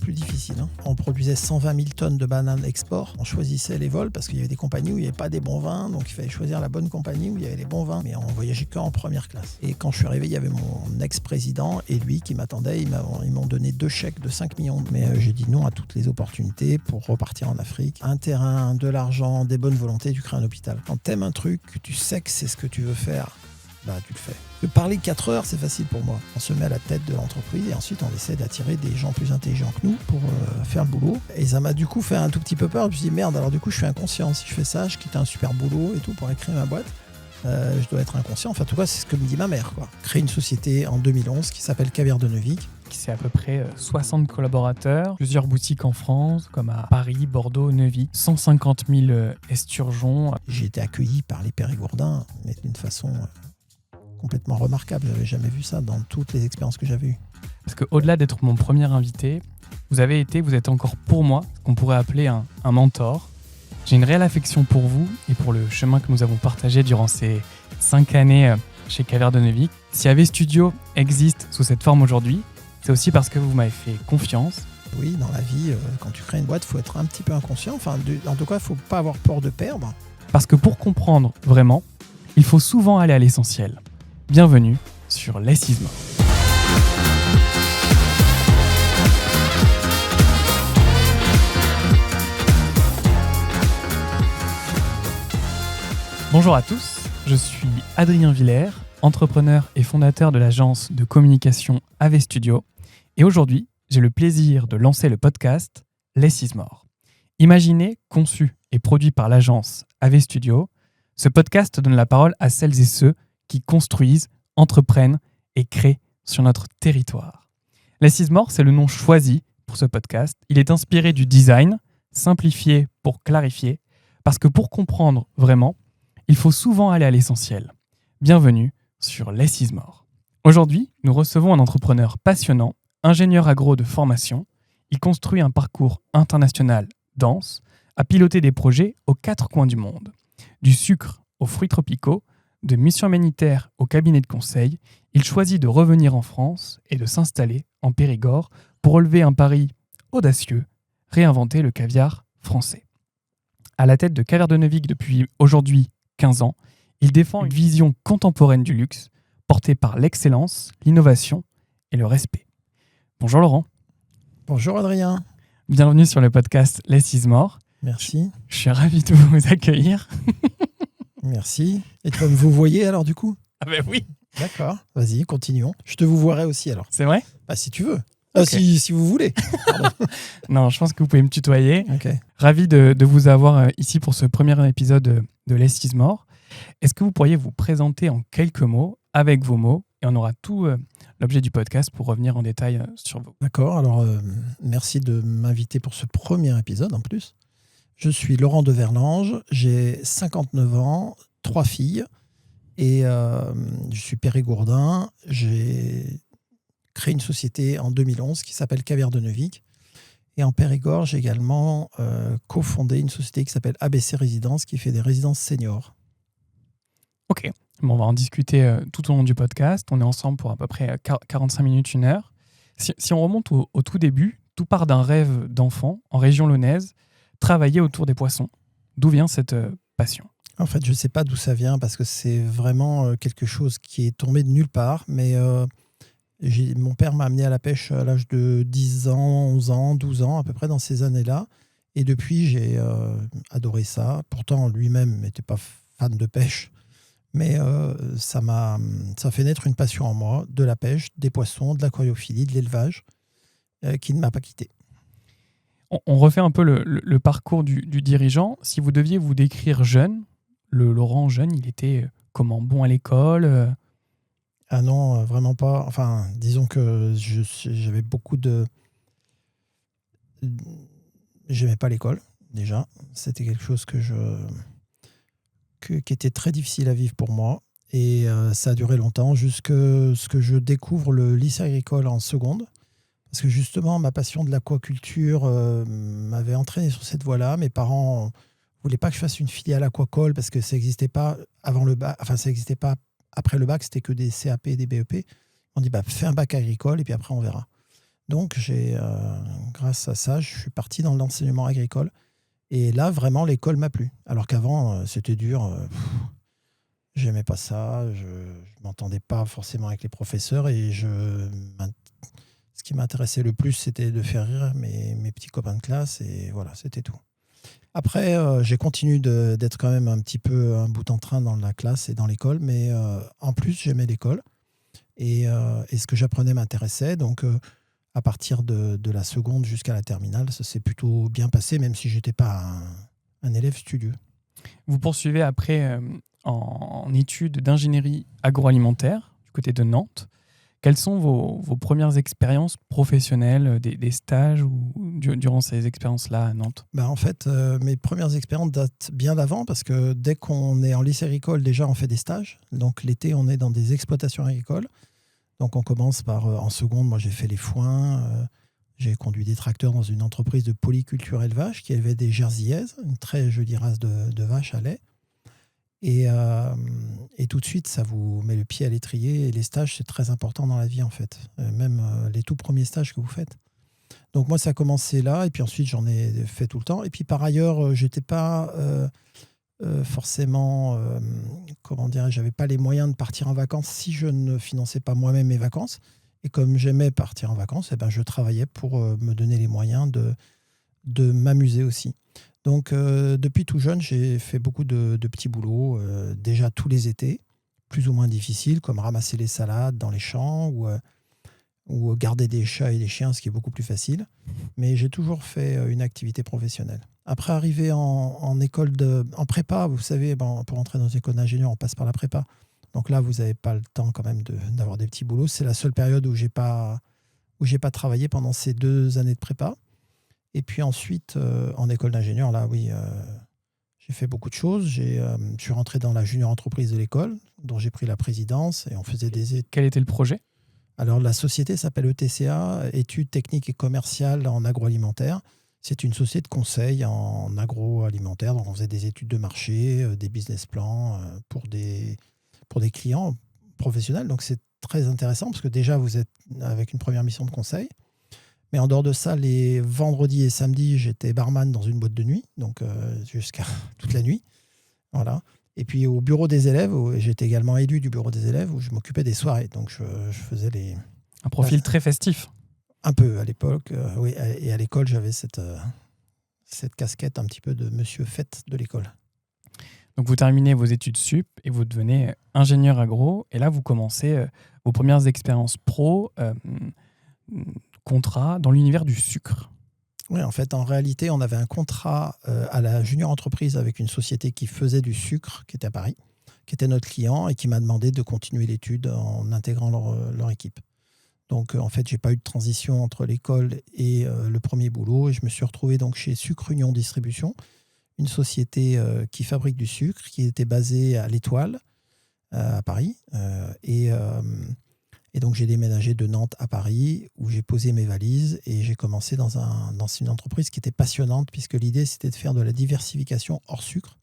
plus difficile. On produisait 120 000 tonnes de bananes export. On choisissait les vols parce qu'il y avait des compagnies où il n'y avait pas des bons vins, donc il fallait choisir la bonne compagnie où il y avait les bons vins. Mais on voyageait qu'en première classe. Et quand je suis arrivé, il y avait mon ex-président et lui qui m'attendait. Ils m'ont donné 2 chèques de 5 millions. Mais j'ai dit non à toutes les opportunités pour repartir en Afrique. Un terrain, de l'argent, des bonnes volontés, tu crées un hôpital. Quand t'aimes un truc, que tu sais que c'est ce que tu veux faire, tu le fais. Parler 4 heures, c'est facile pour moi. On se met à la tête de l'entreprise et ensuite on essaie d'attirer des gens plus intelligents que nous pour faire le boulot. Et ça m'a du coup fait un tout petit peu peur. Je me suis dit merde, alors du coup je suis inconscient. Si je fais ça, je quitte un super boulot et tout pour aller créer ma boîte. Je dois être inconscient. Enfin, en tout cas, c'est ce que me dit ma mère, quoi. Créer une société en 2011 qui s'appelle Caviar de Neuvic. C'est à peu près 60 collaborateurs, plusieurs boutiques en France, comme à Paris, Bordeaux, Neuvic, 150 000 esturgeons. J'ai été accueilli par les Périgourdins, mais d'une façon complètement remarquable. Je n'avais jamais vu ça dans toutes les expériences que j'avais eues. Parce qu'au-delà d'être mon premier invité, vous êtes encore pour moi, ce qu'on pourrait appeler un mentor. J'ai une réelle affection pour vous et pour le chemin que nous avons partagé durant ces 5 années chez Caviar de Neuvic. Si AV Studio existe sous cette forme aujourd'hui, c'est aussi parce que vous m'avez fait confiance. Oui, dans la vie, quand tu crées une boîte, il faut être un petit peu inconscient. Enfin, en tout cas, il ne faut pas avoir peur de perdre. Parce que pour comprendre vraiment, il faut souvent aller à l'essentiel. Bienvenue sur Less is More. Bonjour à tous, je suis Adrien Villers, entrepreneur et fondateur de l'agence de communication AV Studio. Et aujourd'hui, j'ai le plaisir de lancer le podcast Less is More. Imaginé, conçu et produit par l'agence AV Studio, ce podcast donne la parole à celles et ceux qui construisent, entreprennent et créent sur notre territoire. Less is More, c'est le nom choisi pour ce podcast. Il est inspiré du design, simplifié pour clarifier, parce que pour comprendre vraiment, il faut souvent aller à l'essentiel. Bienvenue sur Less is More. Aujourd'hui, nous recevons un entrepreneur passionnant, ingénieur agro de formation. Il construit un parcours international dense, a piloté des projets aux 4 coins du monde. Du sucre aux fruits tropicaux, de missions humanitaires au cabinet de conseil, il choisit de revenir en France et de s'installer en Périgord pour relever un pari audacieux, réinventer le caviar français. À la tête de Caviar de Neuvic depuis aujourd'hui 15 ans, il défend une vision contemporaine du luxe, portée par l'excellence, l'innovation et le respect. Bonjour Laurent. Bonjour Adrien. Bienvenue sur le podcast Less is More. Merci. Je suis ravi de vous accueillir. Merci. Et comme vous voyez alors du coup ? Ah ben oui. D'accord, vas-y, continuons. Je te vous voirai aussi alors. C'est vrai ? Si tu veux. Okay. Si vous voulez. Non, je pense que vous pouvez me tutoyer. Okay. Ravi de vous avoir ici pour ce premier épisode de Less is More. Est-ce que vous pourriez vous présenter en quelques mots, avec vos mots, et on aura tout l'objet du podcast pour revenir en détail sur vous. D'accord, alors merci de m'inviter pour ce premier épisode en plus. Je suis Laurent de Verlange, j'ai 59 ans, 3 filles, et je suis périgourdin. J'ai créé une société en 2011 qui s'appelle Caviar de Neuvic. Et en Périgord, j'ai également cofondé une société qui s'appelle ABC Résidence, qui fait des résidences seniors. Ok, bon, on va en discuter tout au long du podcast. On est ensemble pour à peu près 45 minutes, 1 heure. Si on remonte au tout début, tout part d'un rêve d'enfant en région lyonnaise, travailler autour des poissons. D'où vient cette passion ? En fait, je ne sais pas d'où ça vient parce que c'est vraiment quelque chose qui est tombé de nulle part. Mais mon père m'a amené à la pêche à l'âge de 10 ans, 11 ans, 12 ans, à peu près dans ces années-là. Et depuis, j'ai adoré ça. Pourtant, lui-même n'était pas fan de pêche. Mais ça fait naître une passion en moi, de la pêche, des poissons, de l'aquariophilie, de l'élevage, qui ne m'a pas quitté. On refait un peu le parcours du dirigeant. Si vous deviez vous décrire jeune, le Laurent jeune, il était comment ? Bon à l'école Ah non, vraiment pas. Enfin, disons que j'avais beaucoup de... J'aimais pas l'école, déjà. C'était quelque chose qui était très difficile à vivre pour moi. Et ça a duré longtemps, jusqu'à ce que je découvre le lycée agricole en seconde. Parce que justement, ma passion de l'aquaculture m'avait entraîné sur cette voie-là. Mes parents ne voulaient pas que je fasse une filiale aquacole parce que ça n'existait pas avant le bac. Enfin, ça n'existait pas après le bac, c'était que des CAP et des BEP. On dit, fais un bac agricole et puis après, on verra. Donc, grâce à ça, je suis parti dans l'enseignement agricole. Et là, vraiment, l'école m'a plu. Alors qu'avant, c'était dur. J'aimais pas ça. Je m'entendais pas forcément avec les professeurs. Et ce qui m'intéressait le plus, c'était de faire rire mes petits copains de classe. Et voilà, c'était tout. Après, j'ai continué d'être quand même un petit peu un bout en train dans la classe et dans l'école. Mais en plus, j'aimais l'école. Et ce que j'apprenais m'intéressait. Donc, à partir de la seconde jusqu'à la terminale, ça s'est plutôt bien passé, même si je n'étais pas un élève studieux. Vous poursuivez après en études d'ingénierie agroalimentaire du côté de Nantes. Quelles sont vos premières expériences professionnelles, des stages durant ces expériences-là à Nantes? En fait, mes premières expériences datent bien d'avant parce que dès qu'on est en lycée agricole, déjà on fait des stages. Donc l'été, on est dans des exploitations agricoles. Donc on commence par, en seconde, moi j'ai fait les foins, j'ai conduit des tracteurs dans une entreprise de polyculture élevage qui élevait des jersiaises, une très jolie race de vaches à lait. Et tout de suite, ça vous met le pied à l'étrier. Et les stages, c'est très important dans la vie, en fait. Même les tout premiers stages que vous faites. Donc moi, ça a commencé là. Et puis ensuite, j'en ai fait tout le temps. Et puis par ailleurs, je n'étais pas forcément... comment dire, j'avais pas les moyens de partir en vacances si je ne finançais pas moi-même mes vacances. Et comme j'aimais partir en vacances, eh ben, je travaillais pour me donner les moyens de m'amuser aussi. Donc, depuis tout jeune, j'ai fait beaucoup de petits boulots, déjà tous les étés, plus ou moins difficiles, comme ramasser les salades dans les champs ou garder des chats et des chiens, ce qui est beaucoup plus facile. Mais j'ai toujours fait une activité professionnelle. Après, arriver en école en prépa, vous savez, pour entrer dans une école d'ingénieur, on passe par la prépa. Donc là, vous n'avez pas le temps quand même d'avoir des petits boulots. C'est la seule période où j'ai pas travaillé pendant ces 2 années de prépa. Et puis ensuite, en école d'ingénieur, là, oui, j'ai fait beaucoup de choses. Je suis rentré dans la junior entreprise de l'école, dont j'ai pris la présidence et on faisait des... Quel était le projet? Alors, la société s'appelle ETCA, Études techniques et commerciales en agroalimentaire. C'est une société de conseil en agroalimentaire. Donc, on faisait des études de marché, des business plans pour des clients professionnels. Donc, c'est très intéressant parce que déjà, vous êtes avec une première mission de conseil. Mais en dehors de ça, les vendredis et samedis, j'étais barman dans une boîte de nuit, donc jusqu'à toute la nuit. Voilà. Et puis au bureau des élèves, j'étais également élu du bureau des élèves, où je m'occupais des soirées. Donc je faisais les... Un profil très festif. Un peu à l'époque, oui. Et à l'école, j'avais cette casquette un petit peu de monsieur fête de l'école. Donc vous terminez vos études sup et vous devenez ingénieur agro. Et là, vous commencez vos premières expériences pro, contrat dans l'univers du sucre. Oui, en fait, en réalité, on avait un contrat à la junior entreprise avec une société qui faisait du sucre, qui était à Paris, qui était notre client et qui m'a demandé de continuer l'étude en intégrant leur équipe. Donc, en fait, je n'ai pas eu de transition entre l'école et le premier boulot. Et je me suis retrouvé donc chez Sucre Union Distribution, une société qui fabrique du sucre, qui était basée à l'Étoile, à Paris. Et donc, j'ai déménagé de Nantes à Paris, où j'ai posé mes valises et j'ai commencé dans une entreprise qui était passionnante, puisque l'idée, c'était de faire de la diversification hors sucre.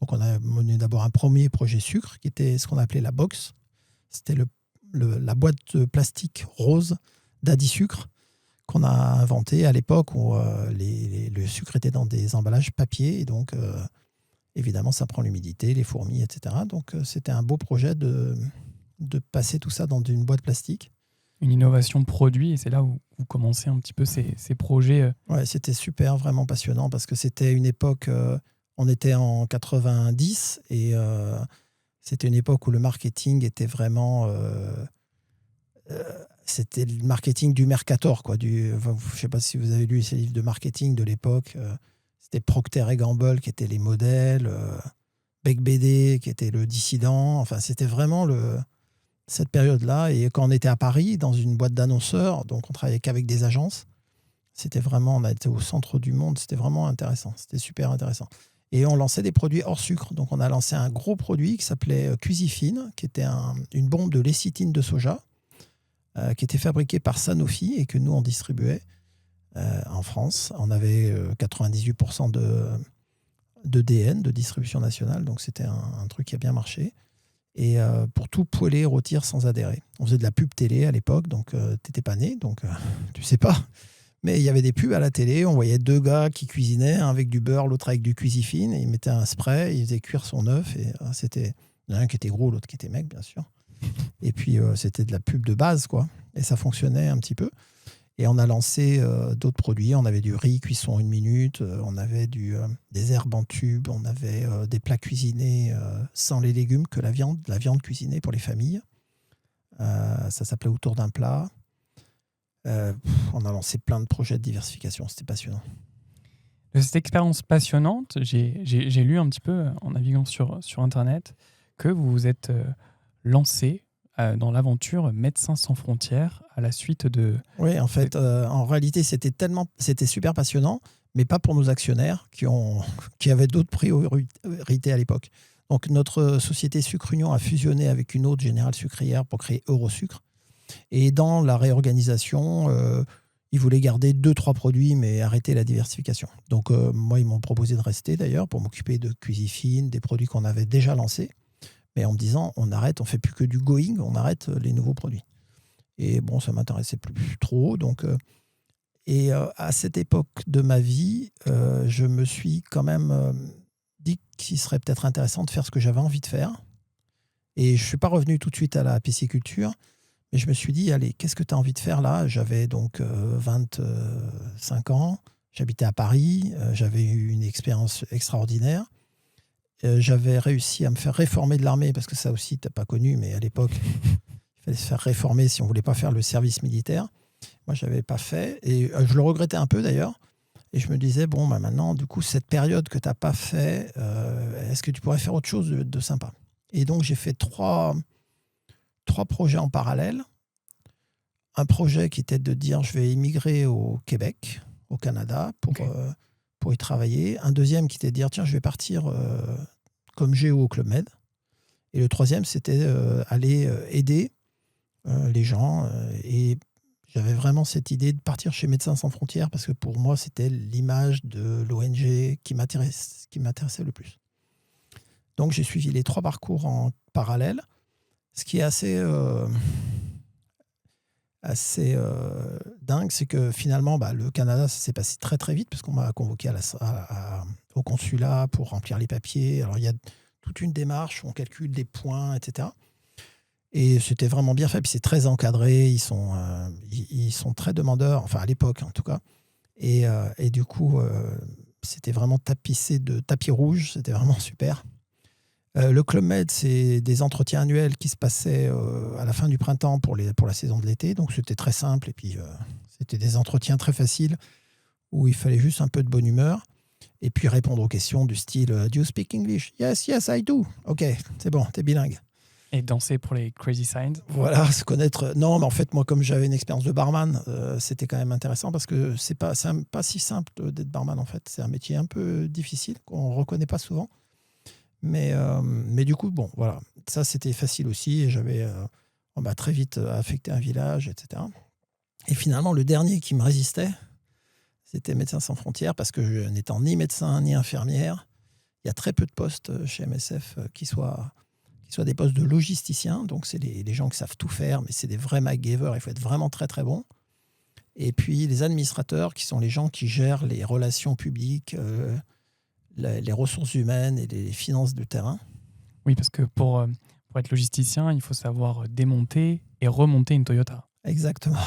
Donc, on a mené d'abord un premier projet sucre, qui était ce qu'on appelait la box. C'était la boîte de plastique rose d'Adi Sucre qu'on a inventé à l'époque où le sucre était dans des emballages papier. Et donc, évidemment, ça prend l'humidité, les fourmis, etc. Donc, c'était un beau projet de passer tout ça dans une boîte plastique. Une innovation produit, et c'est là où vous commencez un petit peu ces projets. Ouais, c'était super, vraiment passionnant, parce que c'était une époque, on était en 90, et c'était une époque où le marketing était vraiment... c'était le marketing du Mercator, quoi. Je ne sais pas si vous avez lu ces livres de marketing de l'époque. C'était Procter et Gamble qui étaient les modèles, Bec BD qui était le dissident. Enfin, c'était vraiment cette période-là. Et quand on était à Paris, dans une boîte d'annonceurs, donc on travaillait qu'avec des agences, c'était vraiment, on a été au centre du monde, c'était vraiment intéressant. C'était super intéressant. Et on lançait des produits hors sucre. Donc on a lancé un gros produit qui s'appelait Cuisifine, qui était une bombe de lécithine de soja, qui était fabriquée par Sanofi et que nous, on distribuait en France. On avait 98% de DN, de distribution nationale, donc c'était un truc qui a bien marché. Et pour tout poêler, rôtir sans adhérer. On faisait de la pub télé à l'époque, donc t'étais pas né, donc tu sais pas. Mais il y avait des pubs à la télé, on voyait 2 gars qui cuisinaient, un avec du beurre, l'autre avec du cuisifine, et ils mettaient un spray, ils faisaient cuire son œuf, et c'était l'un qui était gros, l'autre qui était maigre, bien sûr. Et puis c'était de la pub de base, quoi. Et ça fonctionnait un petit peu. Et on a lancé d'autres produits. On avait du riz cuisson 1 minute, on avait des herbes en tube, on avait des plats cuisinés sans les légumes que la viande cuisinée pour les familles. Ça s'appelait Autour d'un plat. On a lancé plein de projets de diversification, c'était passionnant. De cette expérience passionnante, j'ai lu un petit peu en naviguant sur Internet que vous vous êtes lancé dans l'aventure Médecins sans frontières à la suite de... Oui, en fait, en réalité, c'était super passionnant, mais pas pour nos actionnaires qui avaient d'autres priorités à l'époque. Donc, notre société Sucre Union a fusionné avec une autre Générale Sucrière pour créer Eurosucre. Et dans la réorganisation, ils voulaient garder 2-3 produits, mais arrêter la diversification. Donc, moi, ils m'ont proposé de rester d'ailleurs pour m'occuper de Cuisifine, des produits qu'on avait déjà lancés. Mais en me disant, on arrête, on ne fait plus que du going, on arrête les nouveaux produits. Et bon, ça ne m'intéressait plus trop. Donc, à cette époque de ma vie, je me suis quand même dit qu'il serait peut-être intéressant de faire ce que j'avais envie de faire. Et je ne suis pas revenu tout de suite à la pisciculture, mais je me suis dit, allez, qu'est-ce que tu as envie de faire là ? J'avais donc 25 ans, j'habitais à Paris, j'avais eu une expérience extraordinaire. J'avais réussi à me faire réformer de l'armée, parce que ça aussi, tu n'as pas connu, mais à l'époque, il fallait se faire réformer si on ne voulait pas faire le service militaire. Moi, je n'avais pas fait, et je le regrettais un peu d'ailleurs. Et je me disais, bon, bah maintenant, du coup, cette période que tu n'as pas fait, est-ce que tu pourrais faire autre chose de sympa ? Et donc, j'ai fait trois projets en parallèle. Un projet qui était de dire, je vais immigrer au Québec, au Canada, pour y travailler. Un deuxième qui était de dire, tiens, je vais partir comme géo au Club Med. Et le troisième, c'était aller aider les gens. Et j'avais vraiment cette idée de partir chez Médecins sans frontières, parce que pour moi, c'était l'image de l'ONG qui m'intéressait le plus. Donc, j'ai suivi les 3 parcours en parallèle, ce qui est assez dingue, c'est que finalement, le Canada, ça s'est passé très très vite, parce qu'on m'a convoqué au consulat pour remplir les papiers. Alors, il y a toute une démarche où on calcule des points, etc. Et c'était vraiment bien fait. Puis c'est très encadré, ils sont très demandeurs, enfin à l'époque en tout cas. Et du coup, c'était vraiment tapissé de tapis rouges, c'était vraiment super. Le Club Med, c'est des entretiens annuels qui se passaient à la fin du printemps pour la saison de l'été. Donc c'était très simple. Et puis c'était des entretiens très faciles où il fallait juste un peu de bonne humeur. Et puis répondre aux questions du style « Do you speak English? Yes, yes, I do. Ok, c'est bon, t'es bilingue. » Et danser pour les Crazy Signs. Voilà, se connaître. Non, mais en fait, moi, comme j'avais une expérience de barman, c'était quand même intéressant, parce que c'est pas si simple d'être barman, en fait. C'est un métier un peu difficile, qu'on ne reconnaît pas souvent. Mais du coup, bon, voilà. Ça, c'était facile aussi. Et on m'a très vite affecté un village, etc. Et finalement, le dernier qui me résistait, c'était Médecins sans frontières, parce que n'étant ni médecin ni infirmière, il y a très peu de postes chez MSF qui soient des postes de logisticiens. Donc, c'est les gens qui savent tout faire, mais c'est des vrais MacGyver. Il faut être vraiment très, très bon. Et puis, les administrateurs, qui sont les gens qui gèrent les relations publiques, les ressources humaines et les finances de terrain. Oui, parce que pour être logisticien, il faut savoir démonter et remonter une Toyota. Exactement.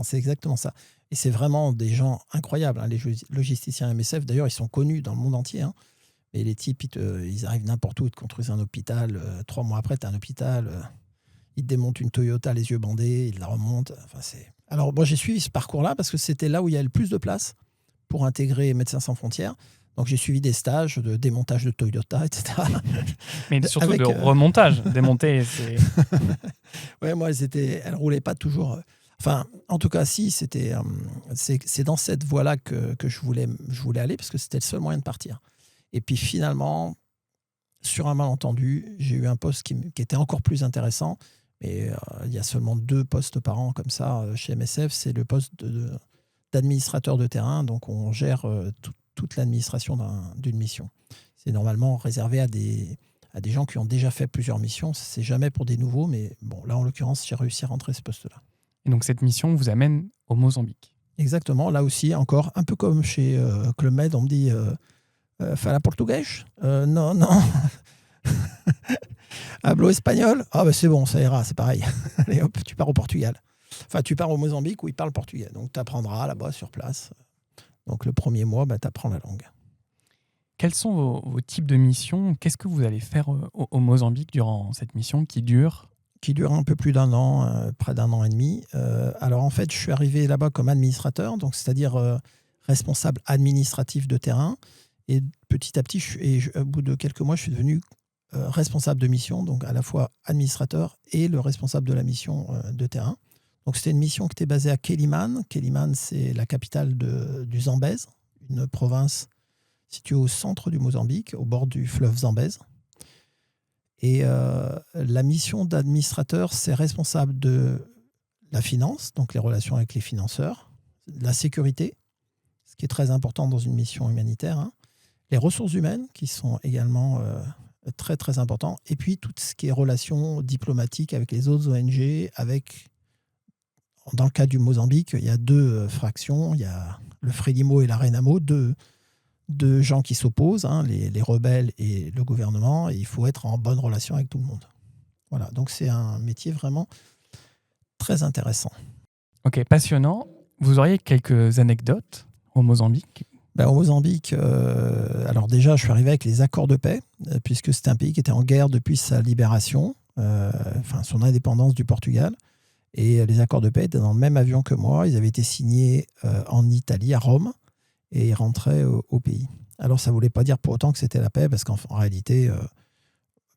C'est exactement ça. Et c'est vraiment des gens incroyables, les logisticiens MSF. D'ailleurs, ils sont connus dans le monde entier. Et les types, ils arrivent n'importe où, ils te construisent un hôpital. 3 mois après, tu as un hôpital. Ils te démontent une Toyota, les yeux bandés, ils la remontent. Alors, moi, j'ai suivi ce parcours-là parce que c'était là où il y a le plus de place pour intégrer Médecins sans frontières. Donc, j'ai suivi des stages de démontage de Toyota, etc. Mais surtout de remontage. Démonter, c'est... Ouais, moi, elles ne roulaient pas toujours... Enfin, en tout cas, si, c'est dans cette voie-là que je voulais aller, parce que c'était le seul moyen de partir. Et puis finalement, sur un malentendu, j'ai eu un poste qui était encore plus intéressant. Mais il y a seulement 2 postes par an comme ça chez MSF. C'est le poste d'administrateur de terrain. Donc, on gère toute l'administration d'une mission. C'est normalement réservé à à des gens qui ont déjà fait plusieurs missions. C'est jamais pour des nouveaux, mais bon, là, en l'occurrence, j'ai réussi à rentrer à ce poste-là. Et donc cette mission vous amène au Mozambique. Exactement. Là aussi, encore, un peu comme chez Club Med, on me dit fala portugais? Non, non. Hablo espagnol? Ah, ben c'est bon, ça ira, c'est pareil. Allez hop, tu pars au Portugal. Enfin, tu pars au Mozambique où ils parlent portugais. Donc, tu apprendras là-bas sur place. Donc, le premier mois, tu apprends la langue. Quels sont vos types de missions? Qu'est-ce que vous allez faire au Mozambique durant cette mission qui dure? Qui dure un peu plus d'un an, près d'un an et demi. Alors, en fait, je suis arrivé là-bas comme administrateur, donc c'est-à-dire responsable administratif de terrain. Et petit à petit, au bout de quelques mois, je suis devenu responsable de mission, donc à la fois administrateur et le responsable de la mission de terrain. Donc c'était une mission qui était basée à Quelimane. Quelimane, c'est la capitale du Zambèze, une province située au centre du Mozambique, au bord du fleuve Zambèze. Et la mission d'administrateur, c'est responsable de la finance, donc les relations avec les financeurs, la sécurité, ce qui est très important dans une mission humanitaire, hein, les ressources humaines, qui sont également très très important, et puis tout ce qui est relations diplomatiques avec les autres ONG, dans le cas du Mozambique, il y a deux fractions, il y a le Frelimo et la Renamo, deux gens qui s'opposent, hein, les rebelles et le gouvernement, et il faut être en bonne relation avec tout le monde. Voilà, donc c'est un métier vraiment très intéressant. Ok, passionnant. Vous auriez quelques anecdotes au Mozambique? Au Mozambique, alors déjà, je suis arrivé avec les accords de paix, puisque c'était un pays qui était en guerre depuis sa libération, son indépendance du Portugal. Et les accords de paix étaient dans le même avion que moi. Ils avaient été signés en Italie, à Rome, et ils rentraient au pays. Alors, ça ne voulait pas dire pour autant que c'était la paix, parce qu'en réalité,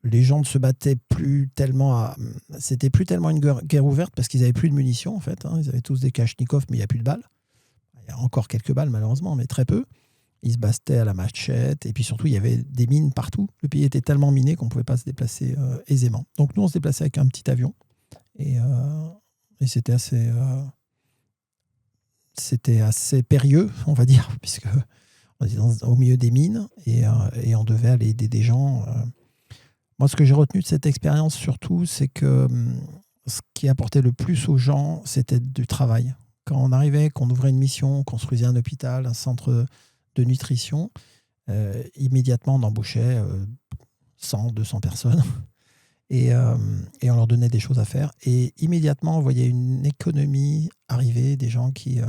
les gens ne se battaient plus tellement. C'était plus tellement une guerre ouverte, parce qu'ils n'avaient plus de munitions, en fait. Hein. Ils avaient tous des Kalachnikov, mais il n'y a plus de balles. Il y a encore quelques balles, malheureusement, mais très peu. Ils se battaient à la machette. Et puis surtout, il y avait des mines partout. Le pays était tellement miné qu'on ne pouvait pas se déplacer aisément. Donc nous, on se déplaçait avec un petit avion. Et c'était assez périlleux, on va dire, puisque on était au milieu des mines et on devait aller aider des gens. Moi, ce que j'ai retenu de cette expérience, surtout, c'est que ce qui apportait le plus aux gens, c'était du travail. Quand on arrivait, qu'on ouvrait une mission, on construisait un hôpital, un centre de nutrition, immédiatement, on embauchait 100, 200 personnes. Et on leur donnait des choses à faire. Et immédiatement, on voyait une économie arriver, des gens qui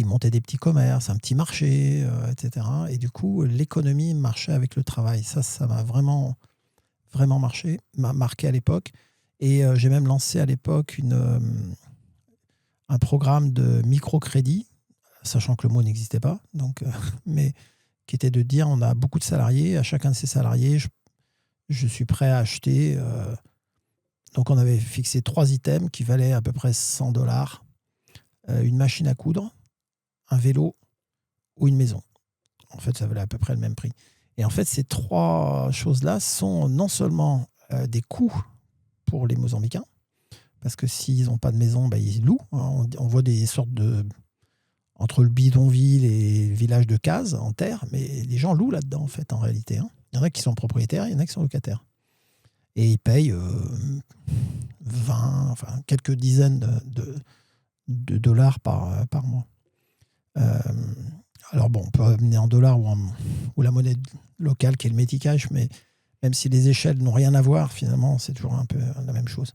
montaient des petits commerces, un petit marché, etc. Et du coup, l'économie marchait avec le travail. Ça m'a vraiment, vraiment marqué à l'époque. Et j'ai même lancé à l'époque un programme de microcrédit, sachant que le mot n'existait pas, mais qui était de dire on a beaucoup de salariés, à chacun de ces salariés, je suis prêt à acheter. Donc, on avait fixé 3 items qui valaient à peu près $100. Une machine à coudre, un vélo ou une maison. En fait, ça valait à peu près le même prix. Et en fait, ces 3 choses-là sont non seulement des coûts pour les Mozambicains, parce que s'ils n'ont pas de maison, ils louent. On voit des sortes entre le bidonville et le village de cases en terre, mais les gens louent là-dedans, en fait, en réalité. Hein. Il y en a qui sont propriétaires, il y en a qui sont locataires. Et ils payent 20, quelques dizaines de dollars par mois. Alors bon, on peut amener en dollars ou la monnaie locale qui est le Méticash, mais même si les échelles n'ont rien à voir, finalement, c'est toujours un peu la même chose.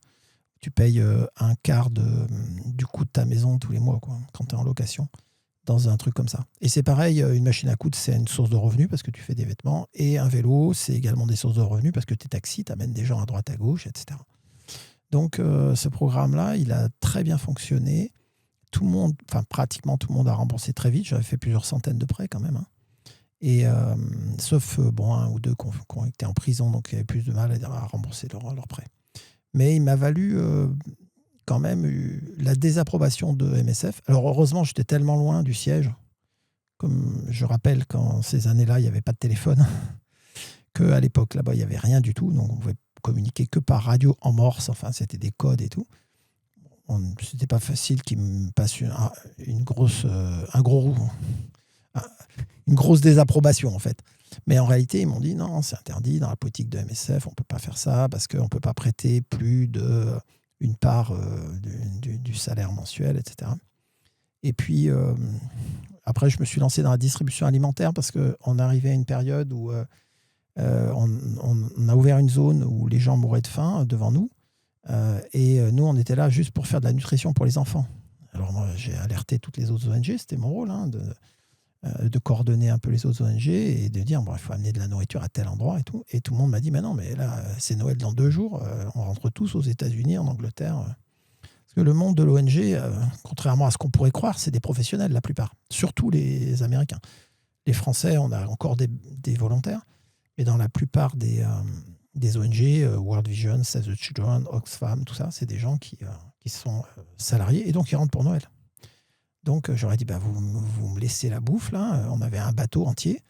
Tu payes un quart du coût de ta maison tous les mois, quoi, quand tu es en location, dans un truc comme ça. Et c'est pareil, une machine à coudre, c'est une source de revenus parce que tu fais des vêtements. Et un vélo, c'est également des sources de revenus parce que tu es taxi, tu amènes des gens à droite, à gauche, etc. Donc, ce programme-là, il a très bien fonctionné. Pratiquement tout le monde a remboursé très vite. J'avais fait plusieurs centaines de prêts quand même. Hein. Et sauf un ou deux qui ont été en prison, donc il y avait plus de mal à rembourser leurs prêts. Mais il m'a valu quand même la désapprobation de MSF. Alors heureusement, j'étais tellement loin du siège, comme je rappelle qu'en ces années-là, il n'y avait pas de téléphone, qu'à l'époque, là-bas, il n'y avait rien du tout. Donc on pouvait communiquer que par radio en morse, c'était des codes et tout. C'était pas facile qu'il me passe une grosse désapprobation, en fait. Mais en réalité, ils m'ont dit non, c'est interdit dans la politique de MSF, on ne peut pas faire ça parce qu'on ne peut pas prêter plus d'une part du salaire mensuel, etc. Et puis, après, je me suis lancé dans la distribution alimentaire parce qu'on arrivait à une période où on a ouvert une zone où les gens mouraient de faim devant nous. Et nous, on était là juste pour faire de la nutrition pour les enfants. Alors moi, j'ai alerté toutes les autres ONG, c'était mon rôle, de coordonner un peu les autres ONG et de dire, bon, il faut amener de la nourriture à tel endroit et tout. Et tout le monde m'a dit, mais non, mais là, c'est Noël dans 2 jours, on rentre tous aux États-Unis, en Angleterre. Parce que le monde de l'ONG, contrairement à ce qu'on pourrait croire, c'est des professionnels, la plupart. Surtout les Américains. Les Français, on a encore des volontaires. Mais dans la plupart des ONG, World Vision, Save the Children, Oxfam, tout ça, c'est des gens qui sont salariés et donc ils rentrent pour Noël. Donc j'aurais dit, vous me laissez la bouffe, là. On avait un bateau entier,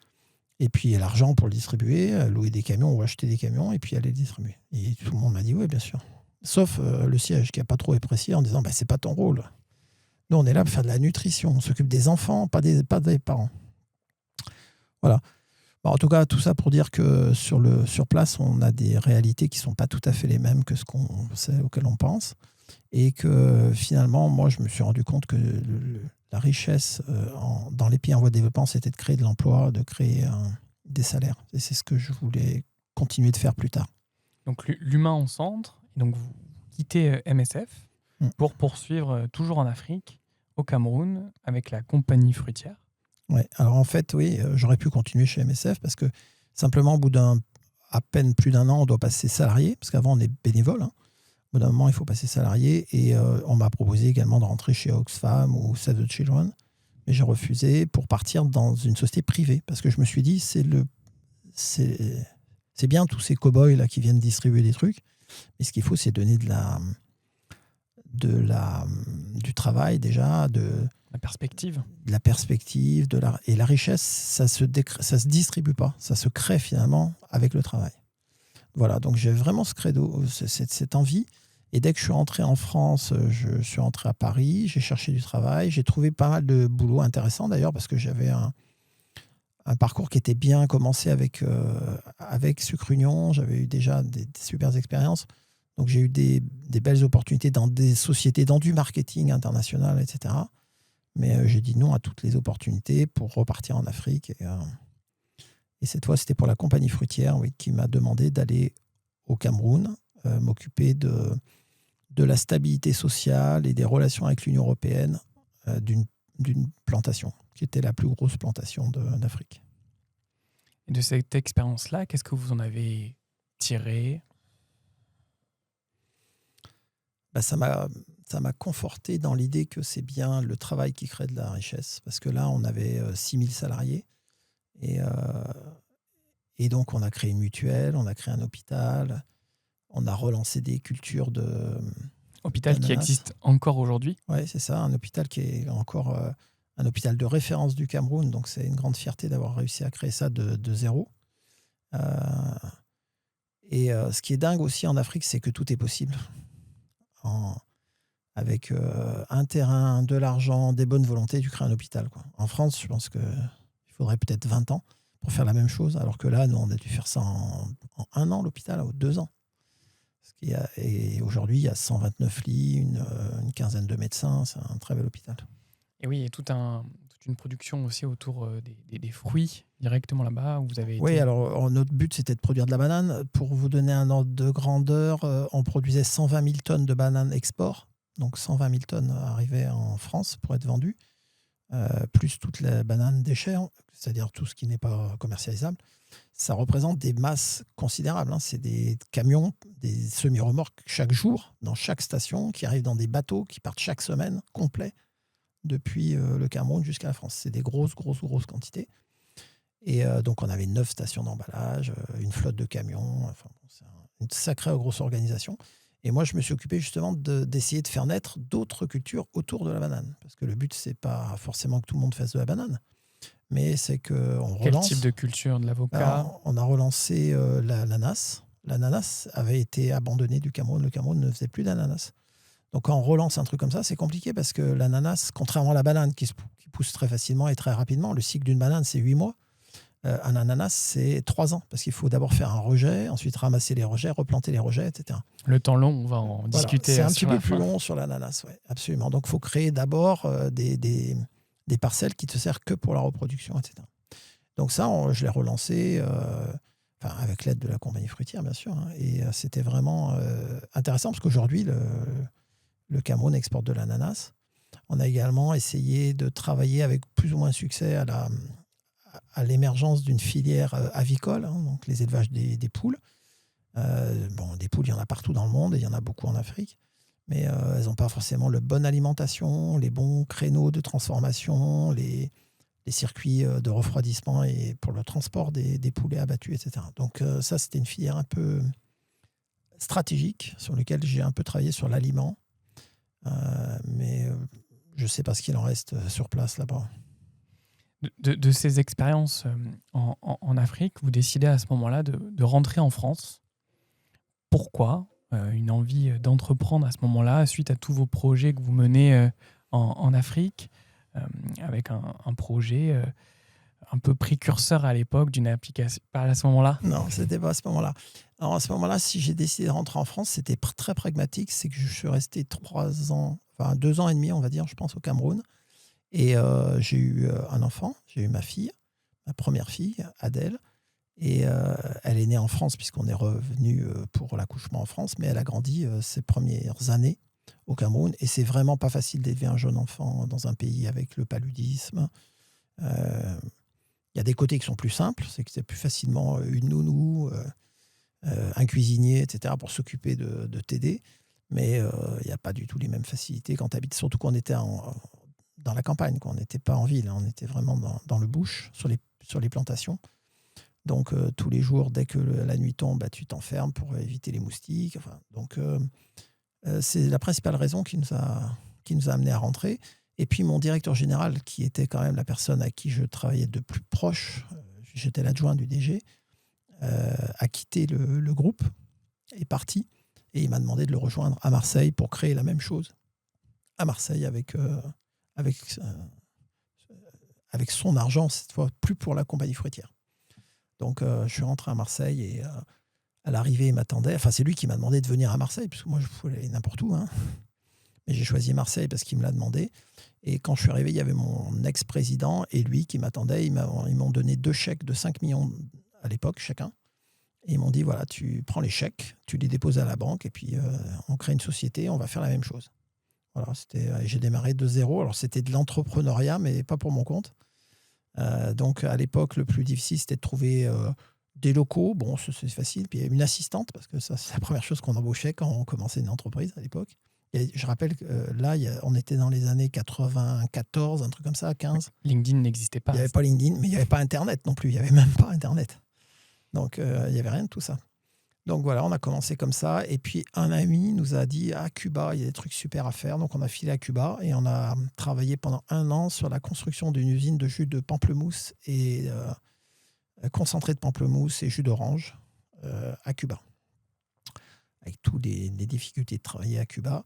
et puis l'argent pour le distribuer, louer des camions ou acheter des camions, et puis aller le distribuer. Et tout le monde m'a dit, oui, bien sûr. Sauf le siège qui n'a pas trop apprécié en disant, c'est pas ton rôle. Nous, on est là pour faire de la nutrition. On s'occupe des enfants, pas des parents. Voilà. Bon, en tout cas, tout ça pour dire que sur place, on a des réalités qui ne sont pas tout à fait les mêmes que ce qu'on sait, auxquelles on pense. Et que finalement, moi, je me suis rendu compte que la richesse dans les pays en voie de développement, c'était de créer de l'emploi, de créer des salaires. Et c'est ce que je voulais continuer de faire plus tard. Donc l'humain en centre, donc vous quittez MSF pour poursuivre toujours en Afrique, au Cameroun, avec la compagnie fruitière. Ouais. Alors en fait, oui, j'aurais pu continuer chez MSF parce que simplement, au bout à peine plus d'1 an, on doit passer salarié, parce qu'avant, on est bénévole. Au bout d'un moment, il faut passer salarié. Et on m'a proposé également de rentrer chez Oxfam ou Save the Children. Mais j'ai refusé pour partir dans une société privée. Parce que je me suis dit, c'est bien tous ces cow-boys là, qui viennent distribuer des trucs. Mais ce qu'il faut, c'est donner du travail déjà, la perspective. De la perspective, et la richesse, ça se distribue pas. Ça se crée finalement avec le travail. Voilà, donc j'ai vraiment ce credo, cette envie. Et dès que je suis rentré en France, je suis rentré à Paris, j'ai cherché du travail, j'ai trouvé pas mal de boulot intéressant d'ailleurs, parce que j'avais un parcours qui était bien commencé avec Sucre Union. J'avais eu déjà des super expériences. Donc j'ai eu des belles opportunités dans des sociétés, dans du marketing international, etc. Mais j'ai dit non à toutes les opportunités pour repartir en Afrique. Et cette fois, c'était pour la compagnie fruitière, oui, qui m'a demandé d'aller au Cameroun, m'occuper de la stabilité sociale et des relations avec l'Union européenne d'une plantation, qui était la plus grosse plantation d'Afrique. Et de cette expérience-là, qu'est-ce que vous en avez tiré ? Ça m'a conforté dans l'idée que c'est bien le travail qui crée de la richesse. Parce que là, on avait 6000 salariés. Et donc, on a créé une mutuelle, on a créé un hôpital, on a relancé des cultures Hôpital qui existe encore aujourd'hui ? Oui, c'est ça, un hôpital qui est encore un hôpital de référence du Cameroun. Donc, c'est une grande fierté d'avoir réussi à créer ça de zéro. Ce qui est dingue aussi en Afrique, c'est que tout est possible. Avec un terrain, de l'argent, des bonnes volontés, tu crées un hôpital, quoi. En France, je pense qu'il faudrait peut-être 20 ans pour faire la même chose, alors que là, nous, on a dû faire ça en 1 an, l'hôpital, ou 2 ans. Et aujourd'hui, il y a 129 lits, une quinzaine de médecins, c'est un très bel hôpital. Et oui, et toute une production aussi autour des fruits directement là-bas, où vous avez été... Oui, alors notre but, c'était de produire de la banane. Pour vous donner un ordre de grandeur, on produisait 120 000 tonnes de bananes export. Donc 120 000 tonnes arrivaient en France pour être vendues, plus toutes les bananes déchets, c'est-à-dire tout ce qui n'est pas commercialisable. Ça représente des masses considérables. C'est des camions, des semi-remorques chaque jour, dans chaque station, qui arrivent dans des bateaux qui partent chaque semaine, complets, depuis le Cameroun jusqu'à la France. C'est des grosses quantités. Et donc, on avait 9 stations d'emballage, une flotte de camions. Enfin, c'est une sacrée grosse organisation. Et moi, je me suis occupé justement d'essayer de faire naître d'autres cultures autour de la banane. Parce que le but, c'est pas forcément que tout le monde fasse de la banane, mais c'est qu'on relance... Quel type de culture ? De l'avocat ? On a relancé l'ananas. L'ananas avait été abandonné du Cameroun. Le Cameroun ne faisait plus d'ananas. Donc, quand on relance un truc comme ça, c'est compliqué parce que l'ananas, contrairement à la banane qui pousse très facilement et très rapidement, le cycle d'une banane, c'est 8 mois. Un ananas, c'est 3 ans, parce qu'il faut d'abord faire un rejet, ensuite ramasser les rejets, replanter les rejets, etc. Le temps long, on va en Voilà, discuter c'est un sur petit peu la plus fin. long sur l'ananas, ouais, absolument. Donc, il faut créer d'abord des parcelles qui te servent que pour la reproduction, etc. Donc ça, je l'ai relancé avec l'aide de la compagnie fruitière, bien sûr. Hein, et c'était vraiment intéressant parce qu'aujourd'hui, le Cameroun exporte de l'ananas. On a également essayé de travailler avec plus ou moins succès à l'émergence d'une filière avicole, hein, donc les élevages des poules. Des poules, il y en a partout dans le monde et il y en a beaucoup en Afrique. Mais elles n'ont pas forcément la bonne alimentation, les bons créneaux de transformation, les circuits de refroidissement et pour le transport des poulets abattus, etc. Donc ça, c'était une filière un peu stratégique sur laquelle j'ai un peu travaillé sur l'aliment. Mais je ne sais pas ce qu'il en reste sur place là-bas. De ces expériences en Afrique, vous décidez à ce moment-là de rentrer en France. Pourquoi une envie d'entreprendre à ce moment-là, suite à tous vos projets que vous menez en Afrique, avec un projet un peu précurseur à l'époque d'une application, pas à ce moment-là? Non, c'était pas à ce moment-là. Alors à ce moment-là, si j'ai décidé de rentrer en France, c'était très pragmatique. C'est que je suis resté 3 ans, enfin 2 ans et demi, on va dire, je pense, au Cameroun. Et j'ai eu un enfant, j'ai eu ma fille, ma première fille, Adèle. Et elle est née en France, puisqu'on est revenu pour l'accouchement en France, mais elle a grandi ses premières années au Cameroun. Et c'est vraiment pas facile d'élever un jeune enfant dans un pays avec le paludisme. Il y a des côtés qui sont plus simples, c'est que c'est plus facilement une nounou, un cuisinier, etc., pour s'occuper de t'aider. Mais il n'y a pas du tout les mêmes facilités quand tu habites, surtout qu'on était dans la campagne, quoi. On n'était pas en ville, hein, on était vraiment dans le bush, sur les plantations. Donc tous les jours, dès que la nuit tombe, tu t'enfermes pour éviter les moustiques. Enfin, donc c'est la principale raison qui nous a amené à rentrer. Et puis mon directeur général, qui était quand même la personne à qui je travaillais de plus proche, j'étais l'adjoint du DG, a quitté le groupe, est parti, et il m'a demandé de le rejoindre à Marseille pour créer la même chose à Marseille avec son argent, cette fois plus pour la compagnie fruitière. Donc je suis rentré à Marseille et à l'arrivée, il m'attendait. Enfin, c'est lui qui m'a demandé de venir à Marseille, parce que moi, je pouvais aller n'importe où. Hein. Mais j'ai choisi Marseille parce qu'il me l'a demandé. Et quand je suis arrivé, il y avait mon ex-président et lui qui m'attendait. Ils m'ont donné 2 chèques de 5 millions à l'époque, chacun. Et ils m'ont dit, voilà, tu prends les chèques, tu les déposes à la banque et puis on crée une société, on va faire la même chose. Voilà, j'ai démarré de zéro. Alors, c'était de l'entrepreneuriat, mais pas pour mon compte. Donc, à l'époque, le plus difficile, c'était de trouver des locaux. Bon, c'est facile. Puis, une assistante, parce que ça, c'est la première chose qu'on embauchait quand on commençait une entreprise à l'époque. Et je rappelle que là, on était dans les années 94, un truc comme ça, 15. LinkedIn n'existait pas. Il n'y avait pas LinkedIn, mais il n'y avait pas Internet non plus. Il n'y avait même pas Internet. Donc, il n'y avait rien de tout ça. Donc voilà, on a commencé comme ça. Et puis, un ami nous a dit, à Cuba, il y a des trucs super à faire. Donc, on a filé à Cuba et on a travaillé pendant 1 an sur la construction d'une usine de jus de pamplemousse et concentré de pamplemousse et jus d'orange à Cuba. Avec toutes les difficultés de travailler à Cuba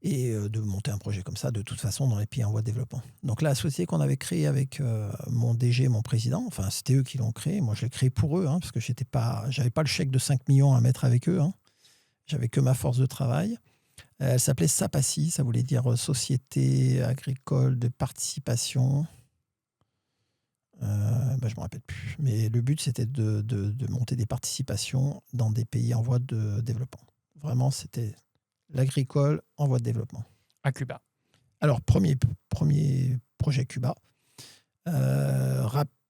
et de monter un projet comme ça, de toute façon, dans les pays en voie de développement. Donc la société qu'on avait créée avec mon DG, mon président, enfin, c'était eux qui l'ont créée. Moi, je l'ai créée pour eux, hein, parce que j'avais pas le chèque de 5 millions à mettre avec eux. Hein. J'avais que ma force de travail. Elle s'appelait SAPACI, ça voulait dire Société agricole de participation. Je ne me rappelle plus. Mais le but, c'était de monter des participations dans des pays en voie de développement. Vraiment, c'était l'agricole en voie de développement. À Cuba. Alors, premier projet Cuba.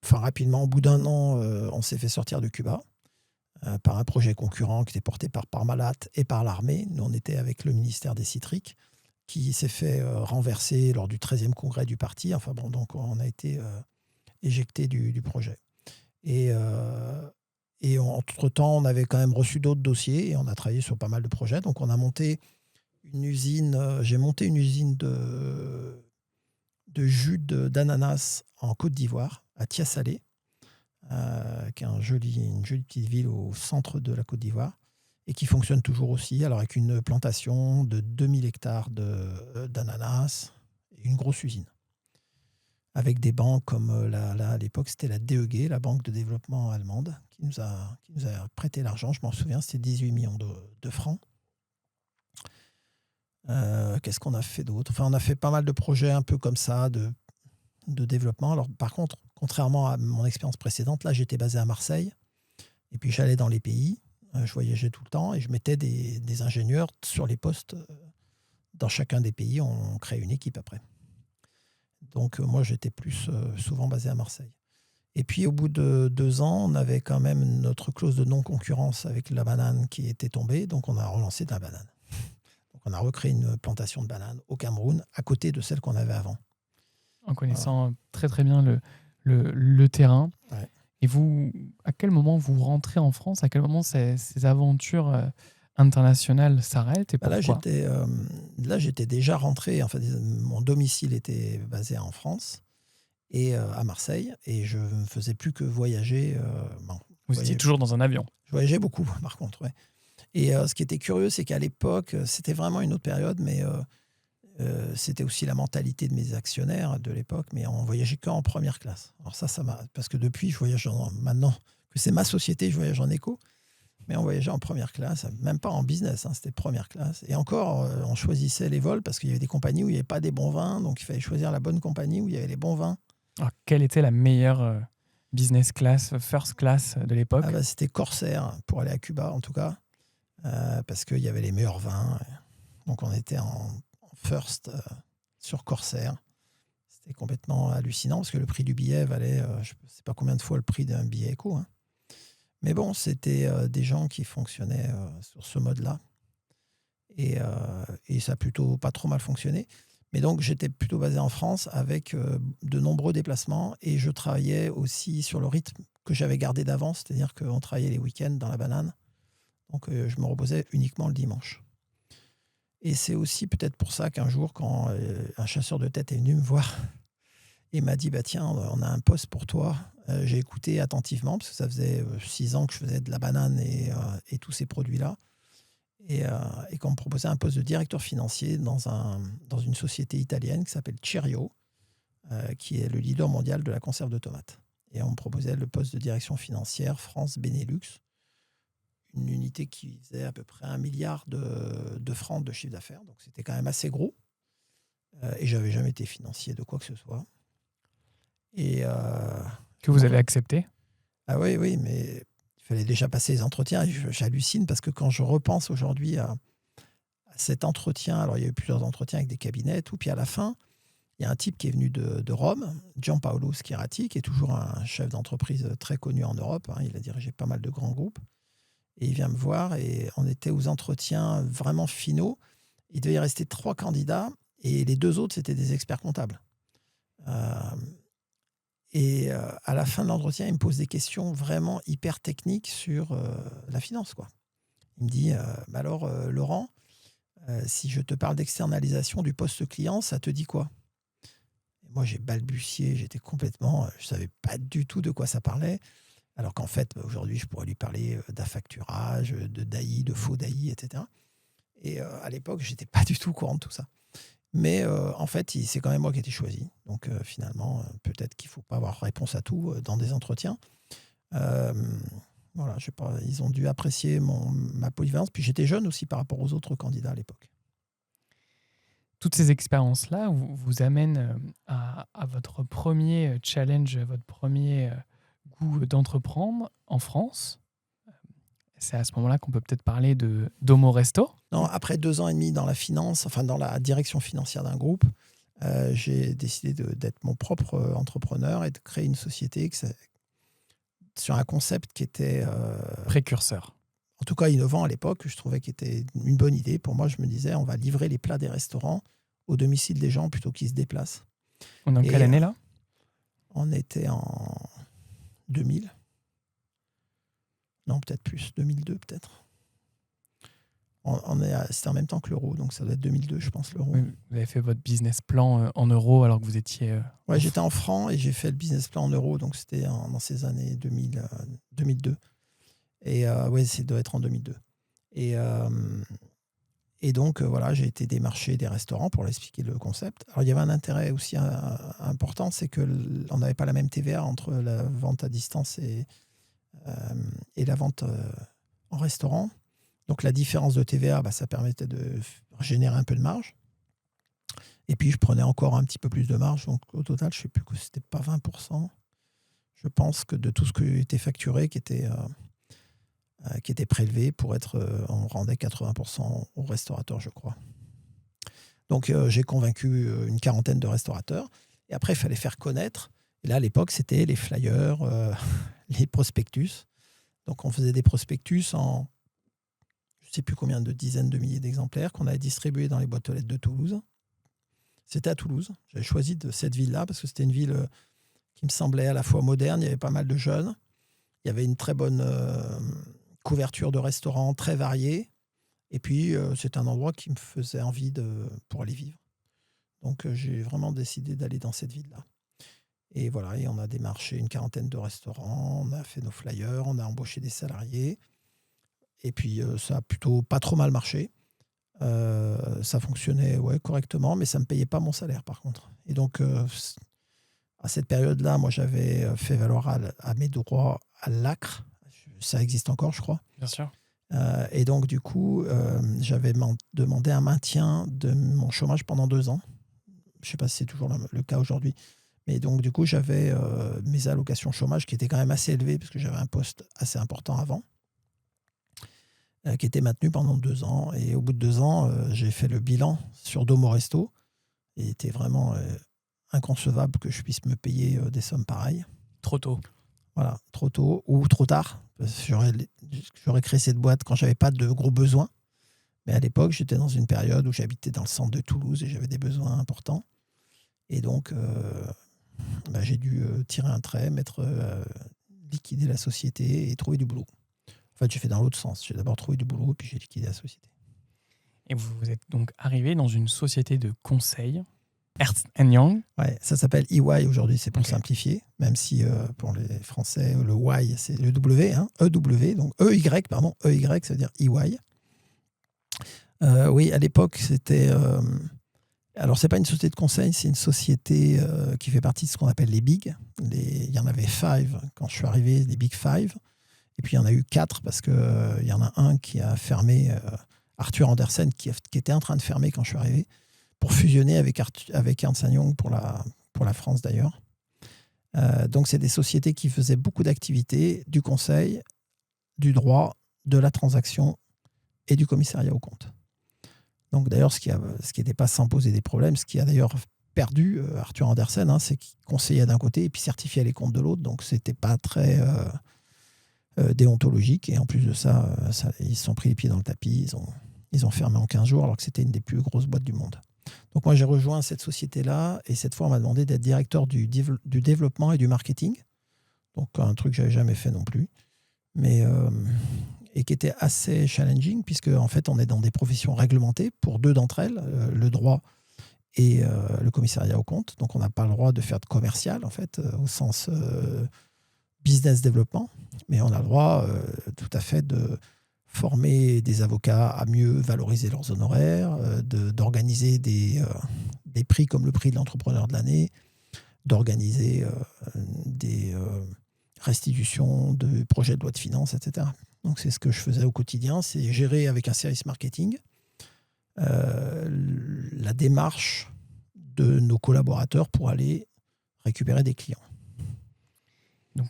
Rapidement, au bout d'1 an, on s'est fait sortir de Cuba par un projet concurrent qui était porté par Parmalat et par l'armée. Nous, on était avec le ministère des Citriques, qui s'est fait renverser lors du 13e congrès du parti. Enfin bon, donc on a été éjecté du projet. Et entre-temps, on avait quand même reçu d'autres dossiers et on a travaillé sur pas mal de projets. Donc, on a monté une usine. J'ai monté une usine de jus d'ananas en Côte d'Ivoire, à Tiasalé, qui est une jolie petite ville au centre de la Côte d'Ivoire et qui fonctionne toujours aussi. Alors, avec une plantation de 2000 hectares d'ananas et une grosse usine. avec des banques comme à l'époque, c'était la DEG, la Banque de développement allemande, qui nous a prêté l'argent. Je m'en souviens, c'était 18 millions de francs. Qu'est-ce qu'on a fait d'autre? Enfin, on a fait pas mal de projets un peu comme ça, de développement. Alors, par contre, contrairement à mon expérience précédente, là, j'étais basé à Marseille. Et puis, j'allais dans les pays. Je voyageais tout le temps et je mettais des ingénieurs sur les postes. Dans chacun des pays, on crée une équipe après. Donc, moi, j'étais plus souvent basé à Marseille. Et puis, au bout de 2 ans, on avait quand même notre clause de non-concurrence avec la banane qui était tombée. Donc, on a relancé de la banane. Donc, on a recréé une plantation de bananes au Cameroun, à côté de celle qu'on avait avant. En connaissant très très bien le terrain. Ouais. Et vous, à quel moment vous rentrez en France? À quel moment ces aventures internationales s'arrêtent et pourquoi? Là, j'étais déjà rentré. Enfin, mon domicile était basé en France et à Marseille. Et je ne faisais plus que voyager. Vous étiez toujours dans un avion? Je voyageais beaucoup, par contre, ouais. Et ce qui était curieux, c'est qu'à l'époque, c'était vraiment une autre période, mais c'était aussi la mentalité de mes actionnaires de l'époque, mais on voyageait qu'en première classe. Alors ça m'a... Parce que depuis, je voyage maintenant que c'est ma société, je voyage en éco, mais on voyageait en première classe, même pas en business, c'était première classe. Et encore, on choisissait les vols parce qu'il y avait des compagnies où il n'y avait pas des bons vins, donc il fallait choisir la bonne compagnie où il y avait les bons vins. Alors, quelle était la meilleure business class, first class de l'époque? C'était Corsair, pour aller à Cuba en tout cas, parce qu'il y avait les meilleurs vins. Donc on était en first sur Corsair. C'était complètement hallucinant parce que le prix du billet valait, je ne sais pas combien de fois le prix d'un billet éco. Mais bon, c'était des gens qui fonctionnaient sur ce mode-là. Et ça a plutôt pas trop mal fonctionné. Mais donc, j'étais plutôt basé en France avec de nombreux déplacements et je travaillais aussi sur le rythme que j'avais gardé d'avance, c'est-à-dire qu'on travaillait les week-ends dans la banane. Donc, je me reposais uniquement le dimanche. Et c'est aussi peut-être pour ça qu'un jour, quand un chasseur de tête est venu me voir et m'a dit « Tiens, on a un poste pour toi », j'ai écouté attentivement, parce que ça faisait 6 ans que je faisais de la banane et tous ces produits-là. Et qu'on me proposait un poste de directeur financier dans une société italienne qui s'appelle Cirio, qui est le leader mondial de la conserve de tomates. Et on me proposait le poste de direction financière France-Benelux, une unité qui faisait à peu près 1 milliard de francs de chiffre d'affaires. Donc c'était quand même assez gros. Et je n'avais jamais été financier de quoi que ce soit. Et, que vous avez accepté? Ah oui, mais il fallait déjà passer les entretiens. J'hallucine parce que quand je repense aujourd'hui à cet entretien, alors il y a eu plusieurs entretiens avec des cabinets, tout, puis à la fin, il y a un type qui est venu de Rome, Gianpaolo Schierati, qui est toujours un chef d'entreprise très connu en Europe. Il a dirigé pas mal de grands groupes. Et il vient me voir et on était aux entretiens vraiment finaux. Il devait y rester 3 candidats et les 2 autres, c'était des experts comptables. Et à la fin de l'entretien, il me pose des questions vraiment hyper techniques sur la finance, quoi. Il me dit alors, Laurent, si je te parle d'externalisation du poste client, ça te dit quoi? Et moi, j'ai balbutié, j'étais complètement... je ne savais pas du tout de quoi ça parlait. Alors qu'en fait, aujourd'hui, je pourrais lui parler d'affacturage, de DAI, de faux DAI, etc. Et à l'époque, je n'étais pas du tout au courant de tout ça. Mais en fait, c'est quand même moi qui ai été choisi. Donc finalement, peut-être qu'il ne faut pas avoir réponse à tout dans des entretiens. Voilà, je sais pas, ils ont dû apprécier ma polyvalence. Puis j'étais jeune aussi par rapport aux autres candidats à l'époque. Toutes ces expériences-là vous amènent à votre premier challenge, votre premier goût d'entreprendre en France. C'est à ce moment-là qu'on peut peut-être parler d'Homo Resto. Non, après 2 ans et demi dans la finance, enfin dans la direction financière d'un groupe, j'ai décidé d'être mon propre entrepreneur et de créer une société sur un concept qui était... précurseur. En tout cas innovant à l'époque, je trouvais qu'il était une bonne idée. Pour moi, je me disais, on va livrer les plats des restaurants au domicile des gens plutôt qu'ils se déplacent. On est en quelle année là? On était en 2000. Non, peut-être plus, 2002 peut-être. C'était en même temps que l'euro, donc ça doit être 2002, je pense, l'euro. Oui, vous avez fait votre business plan en euros alors que vous étiez... Ouais, j'étais en francs et j'ai fait le business plan en euros, donc c'était dans ces années 2002. Et ouais, ça doit être en 2002. Et Et donc, voilà, j'ai été démarcher des restaurants pour leur expliquer le concept. Alors, il y avait un intérêt aussi important, c'est qu'on n'avait pas la même TVA entre la vente à distance et la vente en restaurant. Donc, la différence de TVA, ça permettait de générer un peu de marge. Et puis, je prenais encore un petit peu plus de marge. Donc, au total, je ne sais plus que c'était pas 20%. Je pense que de tout ce qui était facturé, qui était prélevé pour être... on rendait 80% aux restaurateurs, je crois. Donc, j'ai convaincu une quarantaine de restaurateurs. Et après, il fallait faire connaître. Et là, à l'époque, c'était les flyers, les prospectus. Donc, on faisait des prospectus en... je ne sais plus combien de dizaines de milliers d'exemplaires qu'on avait distribués dans les boîtes aux lettres de Toulouse. C'était à Toulouse. J'avais choisi de cette ville-là parce que c'était une ville qui me semblait à la fois moderne. Il y avait pas mal de jeunes. Il y avait une très bonne couverture de restaurants très variés. Et puis, c'est un endroit qui me faisait envie pour aller vivre. Donc, j'ai vraiment décidé d'aller dans cette ville-là. Et voilà, et on a démarché une quarantaine de restaurants. On a fait nos flyers. On a embauché des salariés. Et puis, ça a plutôt pas trop mal marché. Ça fonctionnait correctement, mais ça ne me payait pas mon salaire, par contre. Et donc, à cette période-là, moi, j'avais fait valoir à mes droits à l'ACRE. Ça existe encore, je crois. Bien sûr. Et donc, du coup, j'avais demandé un maintien de mon chômage pendant 2 ans. Je ne sais pas si c'est toujours le cas aujourd'hui. Mais donc, du coup, j'avais mes allocations chômage qui étaient quand même assez élevées parce que j'avais un poste assez important avant, qui était maintenu pendant 2 ans. Et au bout de 2 ans, j'ai fait le bilan sur Domo Resto. Et il était vraiment inconcevable que je puisse me payer des sommes pareilles. Trop tôt. Voilà, trop tôt ou trop tard. J'aurais créé cette boîte quand je n'avais pas de gros besoins. Mais à l'époque, j'étais dans une période où j'habitais dans le centre de Toulouse et j'avais des besoins importants. Et donc, j'ai dû tirer un trait, liquider la société et trouver du boulot. En fait, j'ai fait dans l'autre sens. J'ai d'abord trouvé du boulot, puis j'ai liquidé la société. Et vous êtes donc arrivé dans une société de conseil, Ernst Young. Ouais, ça s'appelle EY aujourd'hui, c'est pour simplifier, même si pour les Français, le Y, c'est le W, hein, EW, donc EY, pardon, EY, ça veut dire EY. Oui, à l'époque, c'était... alors, ce n'est pas une société de conseil, c'est une société qui fait partie de ce qu'on appelle les Big. Il y en avait 5 quand je suis arrivé, les Big 5. Et puis, il y en a eu 4 parce qu'il y en a un qui a fermé, Arthur Andersen, qui était en train de fermer quand je suis arrivé, pour fusionner avec Ernst Young pour la France d'ailleurs. Donc, c'est des sociétés qui faisaient beaucoup d'activités, du conseil, du droit, de la transaction et du commissariat aux comptes. Donc, d'ailleurs, ce qui n'était pas sans poser des problèmes, ce qui a d'ailleurs perdu Arthur Andersen, c'est qu'il conseillait d'un côté et puis certifiait les comptes de l'autre. Donc, ce n'était pas très déontologique. Et en plus de ça, ils se sont pris les pieds dans le tapis. Ils ont fermé en 15 jours alors que c'était une des plus grosses boîtes du monde. Donc, moi, j'ai rejoint cette société-là et cette fois, on m'a demandé d'être directeur du développement et du marketing. Donc, un truc que je n'avais jamais fait non plus. Mais... et qui était assez challenging, puisque en fait, on est dans des professions réglementées pour 2 d'entre elles, le droit et le commissariat aux comptes. Donc, on n'a pas le droit de faire de commercial, en fait, au sens business développement, mais on a le droit tout à fait de former des avocats à mieux valoriser leurs honoraires, d'organiser des prix comme le prix de l'entrepreneur de l'année, d'organiser des restitutions de projets de loi de finances, etc. Donc, c'est ce que je faisais au quotidien, c'est gérer avec un service marketing la démarche de nos collaborateurs pour aller récupérer des clients. Donc,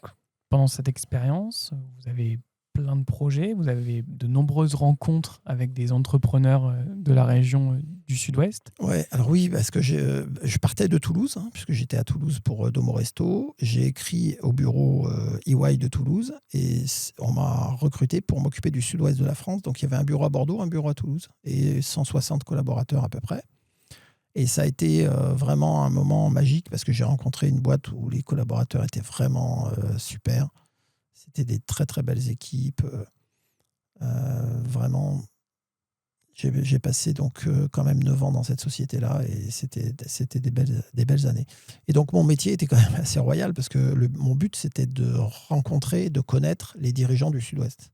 pendant cette expérience, vous avez plein de projets, vous avez de nombreuses rencontres avec des entrepreneurs de la région du Sud-Ouest. Ouais, alors oui, parce que je partais de Toulouse, puisque j'étais à Toulouse pour Domo Resto. J'ai écrit au bureau EY de Toulouse et on m'a recruté pour m'occuper du Sud-Ouest de la France. Donc, il y avait un bureau à Bordeaux, un bureau à Toulouse et 160 collaborateurs à peu près. Et ça a été vraiment un moment magique parce que j'ai rencontré une boîte où les collaborateurs étaient vraiment super. C'était des très, très belles équipes. Vraiment, j'ai passé donc quand même 9 ans dans cette société-là et c'était des belles années. Et donc, mon métier était quand même assez royal parce que mon but, c'était de rencontrer, de connaître les dirigeants du Sud-Ouest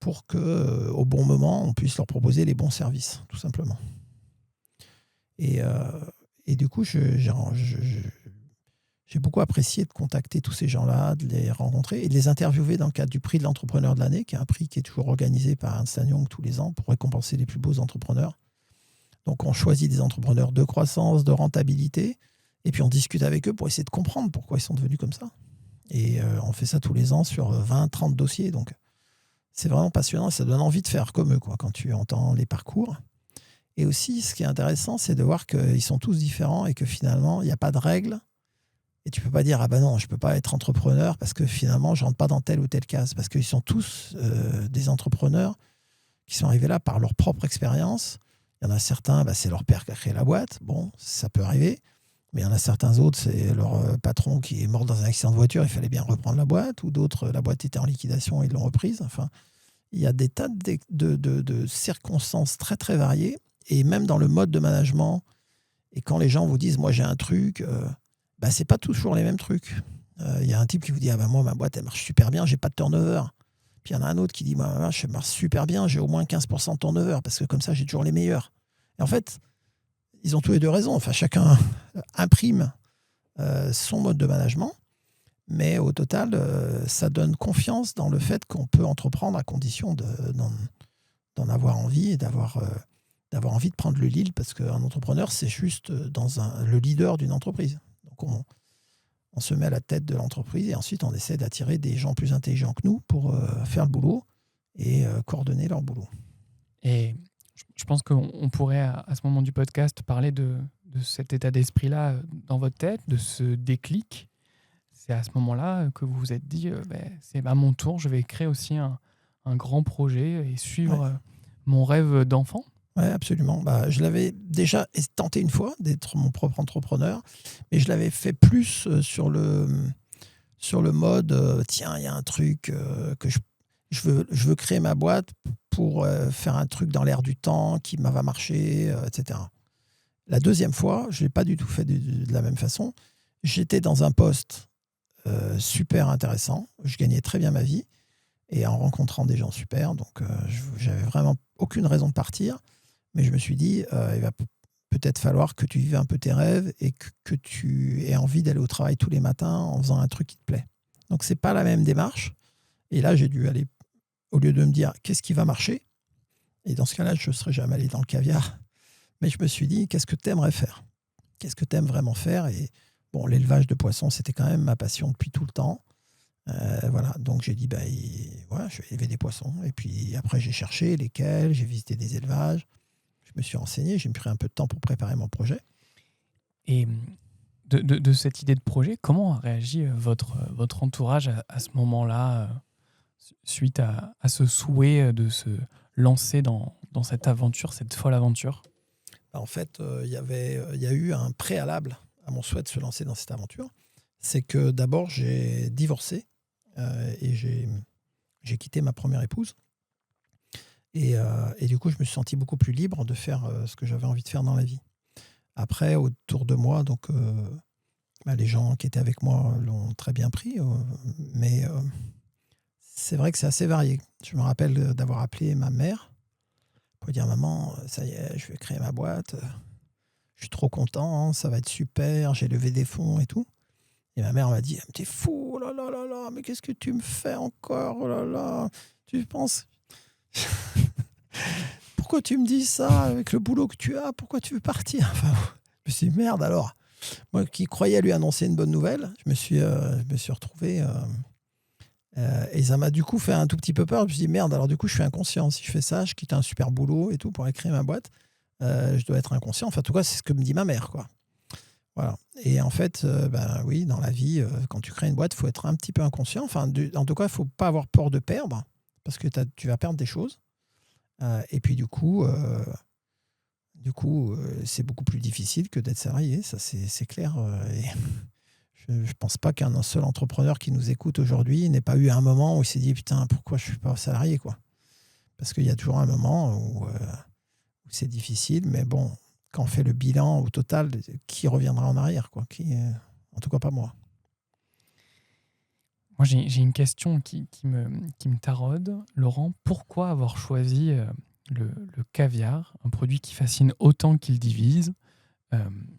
pour qu'au bon moment, on puisse leur proposer les bons services, tout simplement. Et du coup, j'ai beaucoup apprécié de contacter tous ces gens-là, de les rencontrer et de les interviewer dans le cadre du prix de l'entrepreneur de l'année, qui est un prix qui est toujours organisé par Ernst & Young tous les ans pour récompenser les plus beaux entrepreneurs. Donc, on choisit des entrepreneurs de croissance, de rentabilité, et puis on discute avec eux pour essayer de comprendre pourquoi ils sont devenus comme ça. Et on fait ça tous les ans sur 20, 30 dossiers. Donc, c'est vraiment passionnant et ça donne envie de faire comme eux, quoi, quand tu entends les parcours. Et aussi, ce qui est intéressant, c'est de voir qu'ils sont tous différents et que finalement, il n'y a pas de règles. Et tu ne peux pas dire « Ah ben non, je ne peux pas être entrepreneur parce que finalement, je ne rentre pas dans telle ou telle case. » Parce qu'ils sont tous des entrepreneurs qui sont arrivés là par leur propre expérience. Il y en a certains, c'est leur père qui a créé la boîte. Bon, ça peut arriver. Mais il y en a certains autres, c'est leur patron qui est mort dans un accident de voiture. Il fallait bien reprendre la boîte. Ou d'autres, la boîte était en liquidation et ils l'ont reprise. Enfin, il y a des tas de circonstances très, très variées. Et même dans le mode de management, et quand les gens vous disent « Moi, j'ai un truc c'est pas toujours les mêmes trucs. Il y a un type qui vous dit « Ah ben moi, ma boîte, elle marche super bien, j'ai pas de turnover. » Puis il y en a un autre qui dit « Moi, ma marche, elle marche super bien, j'ai au moins 15% de turnover, parce que comme ça, j'ai toujours les meilleurs. » Et en fait, ils ont tous les deux raison. Enfin, chacun imprime son mode de management. Mais au total, ça donne confiance dans le fait qu'on peut entreprendre à condition d'en avoir envie et d'avoir envie de prendre le lead, parce qu'un entrepreneur, c'est juste le leader d'une entreprise. Donc, on se met à la tête de l'entreprise et ensuite, on essaie d'attirer des gens plus intelligents que nous pour faire le boulot et coordonner leur boulot. Et je pense qu'on pourrait, à ce moment du podcast, parler de cet état d'esprit-là dans votre tête, de ce déclic. C'est à ce moment-là que vous vous êtes dit c'est à mon tour, je vais créer aussi un grand projet et suivre mon rêve d'enfant. Oui, absolument. Je l'avais déjà tenté une fois d'être mon propre entrepreneur, mais je l'avais fait plus sur le mode tiens, il y a un truc que je veux créer ma boîte pour faire un truc dans l'air du temps qui va marcher, etc. La deuxième fois, je ne l'ai pas du tout fait de la même façon. J'étais dans un poste super intéressant, je gagnais très bien ma vie et en rencontrant des gens super, donc j'avais vraiment aucune raison de partir. Mais je me suis dit, il va peut-être falloir que tu vives un peu tes rêves et que tu aies envie d'aller au travail tous les matins en faisant un truc qui te plaît. Donc, ce n'est pas la même démarche. Et là, j'ai dû aller, au lieu de me dire, qu'est-ce qui va marcher ? Et dans ce cas-là, je ne serais jamais allé dans le caviar. Mais je me suis dit, qu'est-ce que tu aimerais faire ? Qu'est-ce que tu aimes vraiment faire ? Et bon, l'élevage de poissons, c'était quand même ma passion depuis tout le temps. Voilà, donc j'ai dit, je vais élever des poissons. Et puis après, j'ai cherché lesquels, j'ai visité des élevages. Je me suis renseigné, j'ai pris un peu de temps pour préparer mon projet. Et de cette idée de projet, comment a réagi votre entourage à ce moment-là, suite à ce souhait de se lancer dans cette aventure, cette folle aventure ? En fait, il y a eu un préalable à mon souhait de se lancer dans cette aventure. C'est que d'abord, j'ai divorcé et j'ai quitté ma première épouse. Et du coup, je me suis senti beaucoup plus libre de faire ce que j'avais envie de faire dans la vie. Après, autour de moi, donc, les gens qui étaient avec moi l'ont très bien pris. Mais c'est vrai que c'est assez varié. Je me rappelle d'avoir appelé ma mère pour dire « Maman, ça y est, je vais créer ma boîte. Je suis trop content, ça va être super, j'ai levé des fonds et tout. » Et ma mère m'a dit « T'es fou, oh là là là là, mais qu'est-ce que tu me fais encore, oh là là, tu penses... » Pourquoi tu me dis ça avec le boulot que tu as ? Pourquoi tu veux partir ? Enfin, je me suis dit, merde alors. Moi qui croyais lui annoncer une bonne nouvelle, je me suis retrouvé. Et ça m'a du coup fait un tout petit peu peur. Je me suis dit, merde, alors du coup, je suis inconscient. Si je fais ça, je quitte un super boulot et tout pour aller créer ma boîte. Je dois être inconscient. Enfin, en tout cas, c'est ce que me dit ma mère, quoi. Voilà. Et en fait, oui, dans la vie, quand tu crées une boîte, il faut être un petit peu inconscient. Enfin, en tout cas, il ne faut pas avoir peur de perdre parce que tu vas perdre des choses. Et puis du coup, c'est beaucoup plus difficile que d'être salarié, ça c'est clair. Et je ne pense pas qu'un seul entrepreneur qui nous écoute aujourd'hui n'ait pas eu un moment où il s'est dit « Putain, pourquoi je ne suis pas salarié ?» quoi. Parce qu'il y a toujours un moment où c'est difficile, mais bon, quand on fait le bilan au total, qui reviendra en arrière, quoi, en tout cas pas moi. Moi, j'ai une question qui me taraude. Laurent, pourquoi avoir choisi le caviar, un produit qui fascine autant qu'il divise,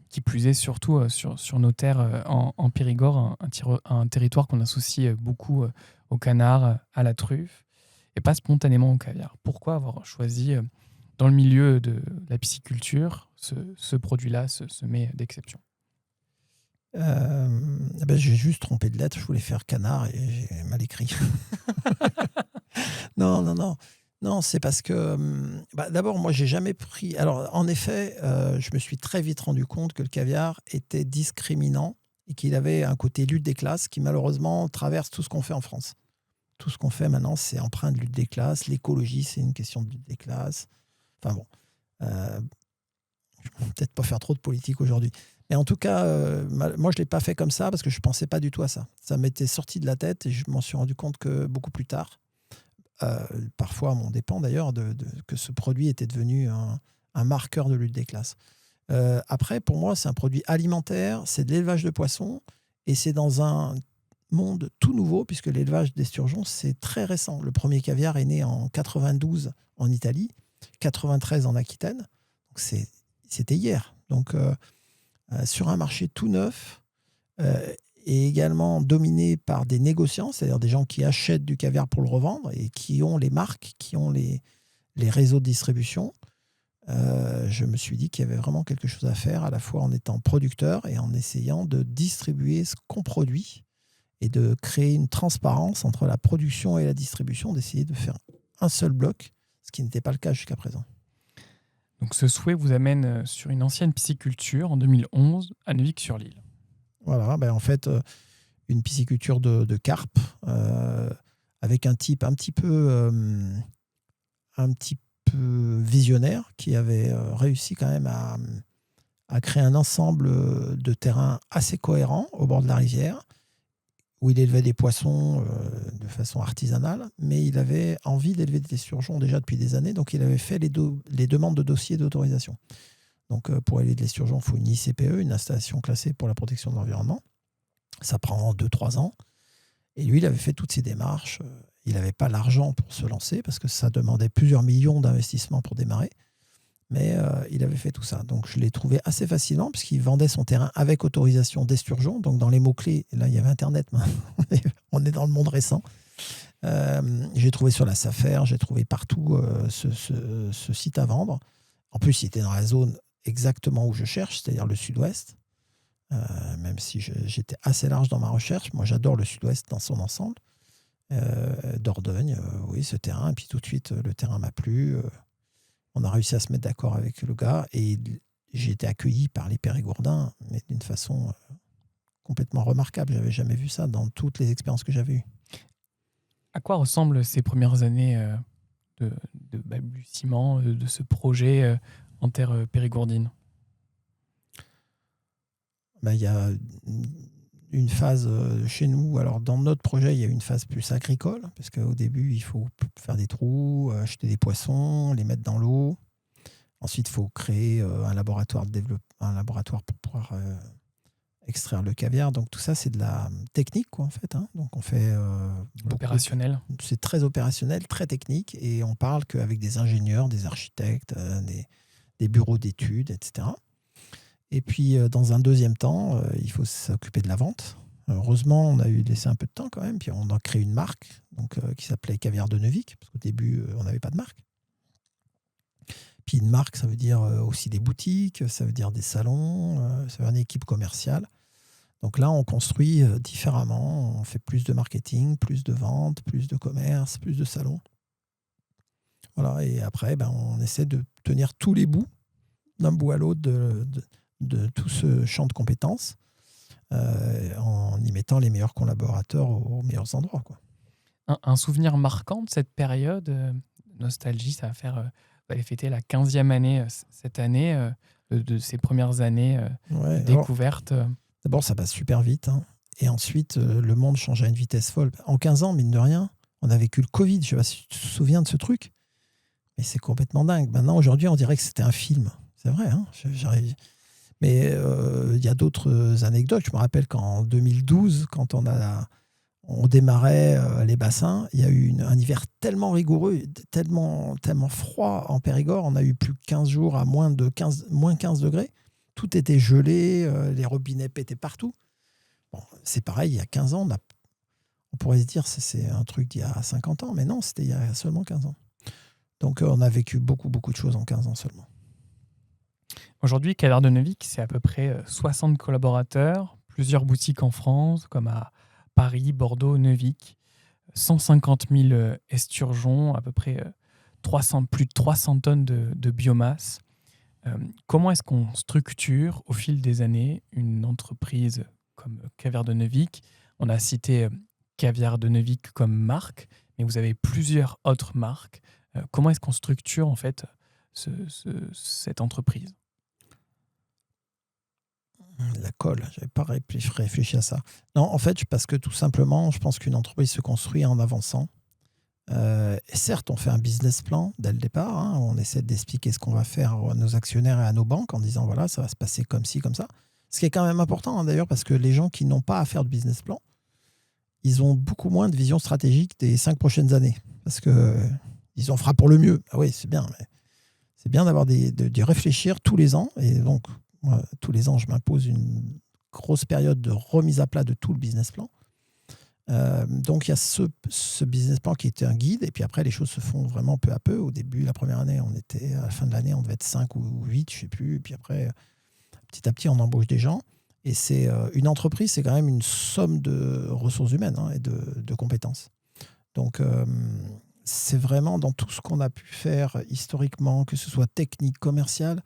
qui plus est surtout sur nos terres en Périgord, un territoire qu'on associe beaucoup au canard, à la truffe, et pas spontanément au caviar. Pourquoi avoir choisi, dans le milieu de la pisciculture, ce produit-là, ce mets d'exception? J'ai juste trompé de lettre, je voulais faire canard et j'ai mal écrit. Non, non, non. Non, c'est parce que, d'abord, moi, j'ai jamais pris. Alors, en effet, je me suis très vite rendu compte que le caviar était discriminant et qu'il avait un côté lutte des classes qui, malheureusement, traverse tout ce qu'on fait en France. Tout ce qu'on fait maintenant, c'est empreint de lutte des classes. L'écologie, c'est une question de lutte des classes. Enfin bon, je ne vais peut-être pas faire trop de politique aujourd'hui. Mais en tout cas, moi, je ne l'ai pas fait comme ça parce que je ne pensais pas du tout à ça. Ça m'était sorti de la tête et je m'en suis rendu compte que beaucoup plus tard, parfois à mon dépend d'ailleurs, que ce produit était devenu un marqueur de lutte des classes. Après, pour moi, c'est un produit alimentaire, c'est de l'élevage de poissons et c'est dans un monde tout nouveau puisque l'élevage d'esturgeons, c'est très récent. Le premier caviar est né en 92 en Italie, 93 en Aquitaine. Donc c'était hier. Donc, sur un marché tout neuf et également dominé par des négociants, c'est-à-dire des gens qui achètent du caviar pour le revendre et qui ont les marques, qui ont les réseaux de distribution, je me suis dit qu'il y avait vraiment quelque chose à faire, à la fois en étant producteur et en essayant de distribuer ce qu'on produit et de créer une transparence entre la production et la distribution, d'essayer de faire un seul bloc, ce qui n'était pas le cas jusqu'à présent. Donc ce souhait vous amène sur une ancienne pisciculture en 2011 à Neuvik-sur-L'Île. Voilà, en fait, une pisciculture de carpe avec un type un petit peu visionnaire qui avait réussi quand même à créer un ensemble de terrains assez cohérents au bord de la rivière où il élevait des poissons de façon artisanale, mais il avait envie d'élever des esturgeons déjà depuis des années, donc il avait fait les demandes de dossiers d'autorisation. Donc pour élever de l'esturgeon, il faut une ICPE, une installation classée pour la protection de l'environnement. Ça prend 2-3 ans. Et lui, il avait fait toutes ces démarches. Il n'avait pas l'argent pour se lancer, parce que ça demandait plusieurs millions d'investissements pour démarrer. Mais il avait fait tout ça. Donc je l'ai trouvé assez facilement, puisqu'il vendait son terrain avec autorisation d'esturgeon. Donc dans les mots-clés, là il y avait Internet, on est dans le monde récent. J'ai trouvé sur la SAFER, j'ai trouvé partout ce site à vendre. En plus, il était dans la zone exactement où je cherche, c'est-à-dire le sud-ouest. Même si j'étais assez large dans ma recherche. Moi, j'adore le sud-ouest dans son ensemble. Dordogne, oui, ce terrain. Et puis tout de suite, le terrain m'a plu. On a réussi à se mettre d'accord avec le gars et j'ai été accueilli par les Périgourdins, mais d'une façon complètement remarquable. Je n'avais jamais vu ça dans toutes les expériences que j'avais eues. À quoi ressemblent ces premières années de balbutiement de ce projet en terre périgourdine? Il y a une phase chez nous. Alors, dans notre projet, il y a une phase plus agricole, parce qu'au début, il faut faire des trous, acheter des poissons, les mettre dans l'eau. Ensuite, il faut créer un laboratoire pour pouvoir extraire le caviar. Donc, tout ça, c'est de la technique, quoi, en fait. Hein. Donc, on fait opérationnel. C'est très opérationnel, très technique. Et on parle qu'avec des ingénieurs, des architectes, des bureaux d'études, etc. Et puis, dans un deuxième temps, il faut s'occuper de la vente. Heureusement, on a eu laissé un peu de temps quand même. Puis, on a créé une marque qui s'appelait Caviar de Neuvik, parce qu'au début, on n'avait pas de marque. Puis, une marque, ça veut dire aussi des boutiques, ça veut dire des salons, ça veut dire une équipe commerciale. Donc là, on construit différemment. On fait plus de marketing, plus de vente, plus de commerce, plus de salons. Voilà. Et après, on essaie de tenir tous les bouts d'un bout à l'autre de tout ce champ de compétences en y mettant les meilleurs collaborateurs aux meilleurs endroits, quoi. Un souvenir marquant de cette période, nostalgie, ça va faire, vous allez fêter la 15e année cette année, de ces premières années de découverte. D'abord, ça passe super vite. Hein. Et ensuite, le monde change à une vitesse folle. En 15 ans, mine de rien, on a vécu le Covid. Je ne sais pas si tu te souviens de ce truc. Mais c'est complètement dingue. Maintenant, aujourd'hui, on dirait que c'était un film. C'est vrai, hein, mais il y a d'autres anecdotes. Je me rappelle qu'en 2012, quand on On démarrait les bassins. Il y a eu un hiver tellement rigoureux, tellement froid en Périgord. On a eu plus de 15 jours à moins 15 degrés. Tout était gelé, les robinets pétaient partout. Bon, c'est pareil, il y a 15 ans, on pourrait se dire c'est un truc d'il y a 50 ans, mais non, c'était il y a seulement 15 ans. Donc on a vécu beaucoup de choses en 15 ans seulement. Aujourd'hui, Caviar de Neuvic, c'est à peu près 60 collaborateurs, plusieurs boutiques en France, comme à Paris, Bordeaux, Neuvic, 150 000 esturgeons, à peu près plus de 300 tonnes de biomasse. Comment est-ce qu'on structure au fil des années une entreprise comme Caviar de Neuvic? On a cité Caviar de Neuvic comme marque, mais vous avez plusieurs autres marques. Comment est-ce qu'on structure en fait cette entreprise? La colle, je n'avais pas réfléchi à ça. Non, en fait, parce que tout simplement, je pense qu'une entreprise se construit en avançant. Et certes, on fait un business plan dès le départ. Hein, on essaie d'expliquer ce qu'on va faire à nos actionnaires et à nos banques en disant voilà, ça va se passer comme ci, comme ça. Ce qui est quand même important, hein, d'ailleurs, parce que les gens qui n'ont pas à faire de business plan, ils ont beaucoup moins de vision stratégique des 5 prochaines années. Parce qu'ils en fera pour le mieux. Ah oui, c'est bien. Mais c'est bien d'avoir de réfléchir tous les ans. Et donc, moi, tous les ans, je m'impose une grosse période de remise à plat de tout le business plan. Donc il y a ce business plan qui était un guide, et puis après les choses se font vraiment peu à peu. Au début, la première année, à la fin de l'année, on devait être 5 ou 8, je ne sais plus, et puis après, petit à petit, on embauche des gens. Et c'est une entreprise, c'est quand même une somme de ressources humaines, hein, et de compétences. Donc c'est vraiment dans tout ce qu'on a pu faire historiquement, que ce soit technique, commercial,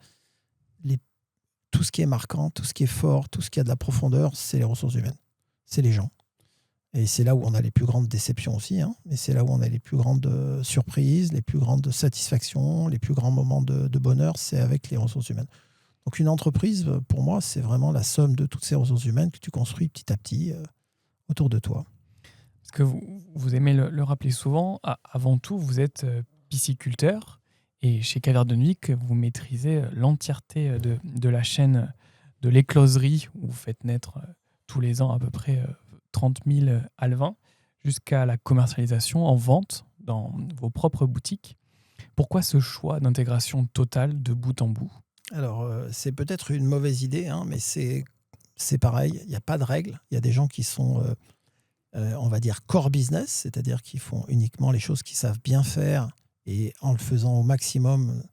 tout ce qui est marquant, tout ce qui est fort, tout ce qui a de la profondeur, c'est les ressources humaines, c'est les gens. Et c'est là où on a les plus grandes déceptions aussi, hein. Et c'est là où on a les plus grandes surprises, les plus grandes satisfactions, les plus grands moments de bonheur, c'est avec les ressources humaines. Donc une entreprise, pour moi, c'est vraiment la somme de toutes ces ressources humaines que tu construis petit à petit autour de toi. Parce que vous aimez le rappeler souvent, avant tout, vous êtes pisciculteur, et chez Caviar de Neuvic, vous maîtrisez l'entièreté de la chaîne de l'écloserie, où vous faites naître tous les ans à peu près 30 000 alevins, jusqu'à la commercialisation en vente dans vos propres boutiques. Pourquoi ce choix d'intégration totale de bout en bout? Alors, c'est peut-être une mauvaise idée, hein, mais c'est pareil, il n'y a pas de règle. Il y a des gens qui sont, on va dire, core business, c'est-à-dire qui font uniquement les choses qu'ils savent bien faire et en le faisant au maximum,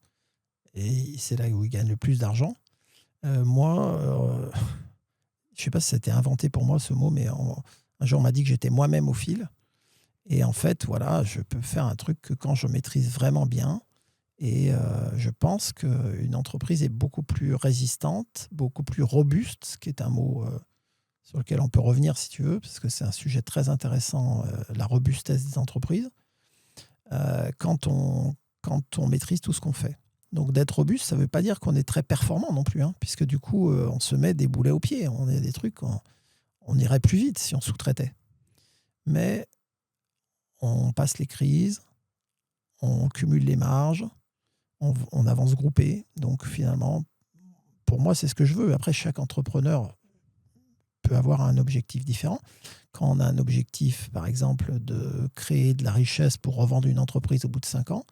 et c'est là où ils gagnent le plus d'argent. Moi, je ne sais pas si c'était inventé pour moi ce mot, mais un jour on m'a dit que j'étais moi-même au fil. Et en fait, voilà, je peux faire un truc que quand je maîtrise vraiment bien. Et je pense qu'une entreprise est beaucoup plus résistante, beaucoup plus robuste, ce qui est un mot sur lequel on peut revenir si tu veux, parce que c'est un sujet très intéressant, la robustesse des entreprises, quand on maîtrise tout ce qu'on fait. Donc d'être robuste, ça ne veut pas dire qu'on est très performant non plus, hein, puisque du coup, on se met des boulets aux pieds. On a des trucs, on irait plus vite si on sous-traitait. Mais on passe les crises, on cumule les marges, on avance groupé. Donc finalement, pour moi, c'est ce que je veux. Après, chaque entrepreneur peut avoir un objectif différent. Quand on a un objectif, par exemple, de créer de la richesse pour revendre une entreprise au bout de 5 ans,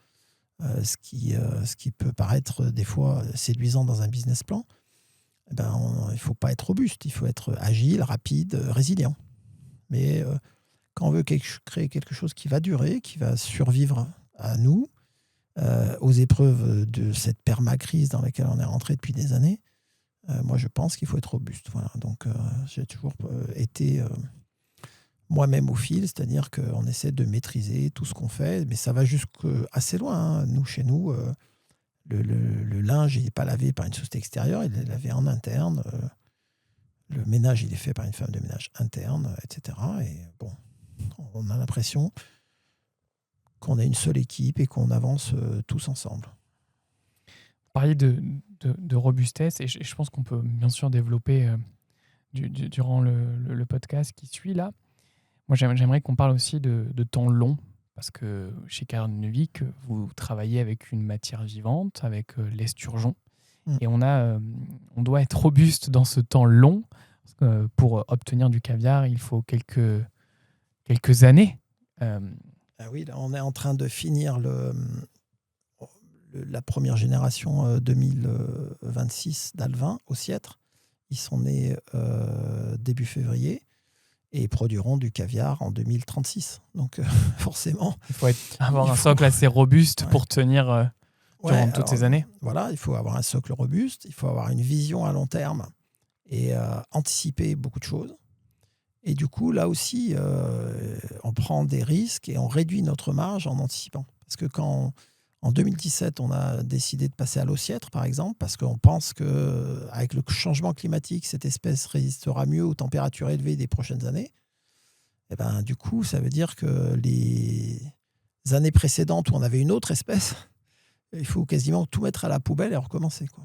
ce qui peut paraître des fois séduisant dans un business plan, il ne faut pas être robuste, il faut être agile, rapide, résilient. Mais quand on veut créer quelque chose qui va durer, qui va survivre à nous, aux épreuves de cette permacrise dans laquelle on est rentré depuis des années, moi je pense qu'il faut être robuste. Voilà. Donc j'ai toujours été moi-même au fil, c'est-à-dire qu'on essaie de maîtriser tout ce qu'on fait, mais ça va assez loin. Hein. Nous, chez nous, le linge, il n'est pas lavé par une société extérieure, il est lavé en interne. Le ménage, il est fait par une femme de ménage interne, etc. Et bon, on a l'impression qu'on a une seule équipe et qu'on avance tous ensemble. Vous parliez de robustesse, et je pense qu'on peut bien sûr développer durant le podcast qui suit là. Moi, j'aimerais qu'on parle aussi de temps long, parce que chez Caviar de Neuvic, vous travaillez avec une matière vivante, avec l'esturgeon, et on doit être robuste dans ce temps long. Pour obtenir du caviar, il faut quelques quelques années. Ah oui, là, on est en train de finir la première génération 2026 d'Alvin au Siètre. Ils sont nés début février et produiront du caviar en 2036. Donc forcément, Il faut avoir un socle assez robuste Ouais. pour tenir durant toutes ces années. Voilà, il faut avoir un socle robuste, il faut avoir une vision à long terme et anticiper beaucoup de choses. Et du coup, là aussi, on prend des risques et on réduit notre marge en anticipant. Parce que quand, en 2017, on a décidé de passer à l'ossiètre, par exemple, parce qu'on pense qu'avec le changement climatique, cette espèce résistera mieux aux températures élevées des prochaines années, et ben, du coup, ça veut dire que les années précédentes où on avait une autre espèce, il faut quasiment tout mettre à la poubelle et recommencer, quoi.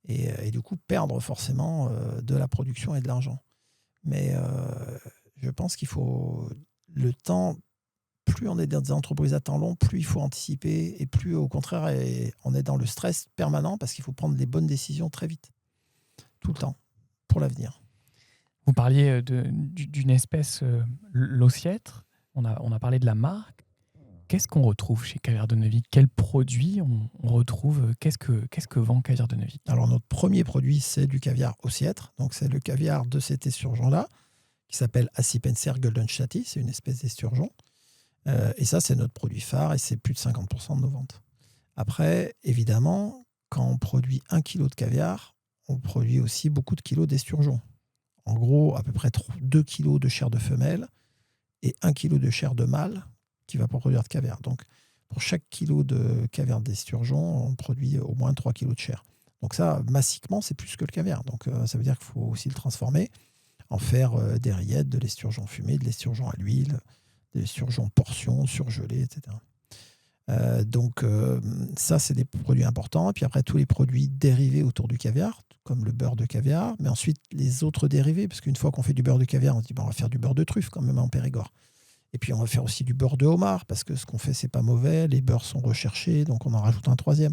Et du coup, perdre forcément de la production et de l'argent. Mais je pense qu'il faut le temps, plus on est dans des entreprises à temps long, plus il faut anticiper et plus au contraire on est dans le stress permanent parce qu'il faut prendre les bonnes décisions très vite, tout le temps, pour l'avenir. Vous parliez d'une espèce, l'ossiètre. On a parlé de la marque. Qu'est-ce qu'on retrouve chez Caviar de Neuvy? Quels produits on retrouve? Qu'est-ce que vend Caviar de Neuvy? Alors notre premier produit, c'est du caviar Ossiètre. Donc c'est le caviar de cet esturgeon-là, qui s'appelle Acipenser goldenstati. C'est une espèce d'esturgeon. Et ça, c'est notre produit phare et c'est plus de 50% de nos ventes. Après, évidemment, quand on produit 1 kg de caviar, on produit aussi beaucoup de kilos d'esturgeon. En gros, à peu près 2 kg de chair de femelle et 1 kg de chair de mâle qui va produire de caviar. Donc, pour chaque kilo de caviar d'esturgeon, on produit au moins 3 kg de chair. Donc ça, massiquement, c'est plus que le caviar. Donc ça veut dire qu'il faut aussi le transformer, en faire des rillettes, de l'esturgeon fumé, de l'esturgeon à l'huile, de l'esturgeon portion, surgelé, etc. Donc ça, c'est des produits importants. Et puis après, tous les produits dérivés autour du caviar, comme le beurre de caviar, mais ensuite les autres dérivés, parce qu'une fois qu'on fait du beurre de caviar, on se dit on va faire du beurre de truffe quand même en Périgord. Et puis on va faire aussi du beurre de homard, parce que ce qu'on fait, c'est pas mauvais, les beurres sont recherchés, donc on en rajoute un troisième.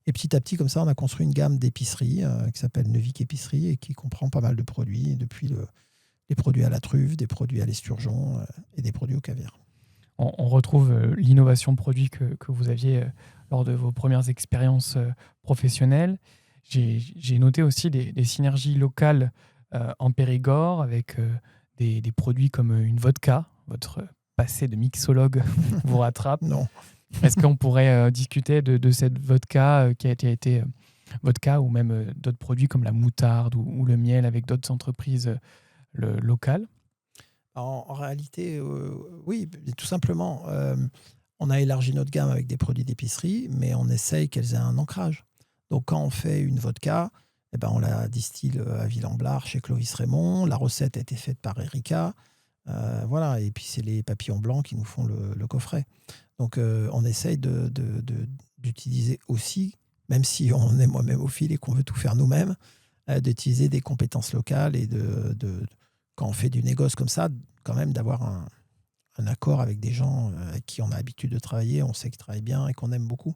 Et petit à petit, comme ça, on a construit une gamme d'épicerie qui s'appelle Neuvic Épicerie et qui comprend pas mal de produits, depuis les produits à la truffe, des produits à l'esturgeon et des produits au caviar. On retrouve l'innovation produit que vous aviez lors de vos premières expériences professionnelles. J'ai noté aussi des synergies locales en Périgord avec des produits comme une vodka. Votre passé de mixologue vous rattrape. Non. Est-ce qu'on pourrait discuter de cette vodka qui a été vodka ou même d'autres produits comme la moutarde ou le miel avec d'autres entreprises locales? En réalité, oui, tout simplement. On a élargi notre gamme avec des produits d'épicerie, mais on essaye qu'elles aient un ancrage. Donc, quand on fait une vodka, eh ben, on la distille à Villamblard chez Clovis Raymond. La recette a été faite par Erika. Voilà. Et puis, c'est les papillons blancs qui nous font le coffret. Donc, on essaye d'utiliser aussi, même si on est moi-même au fil et qu'on veut tout faire nous-mêmes, d'utiliser des compétences locales et quand on fait du négoce comme ça, quand même d'avoir un accord avec des gens avec qui on a l'habitude de travailler, on sait qu'ils travaillent bien et qu'on aime beaucoup.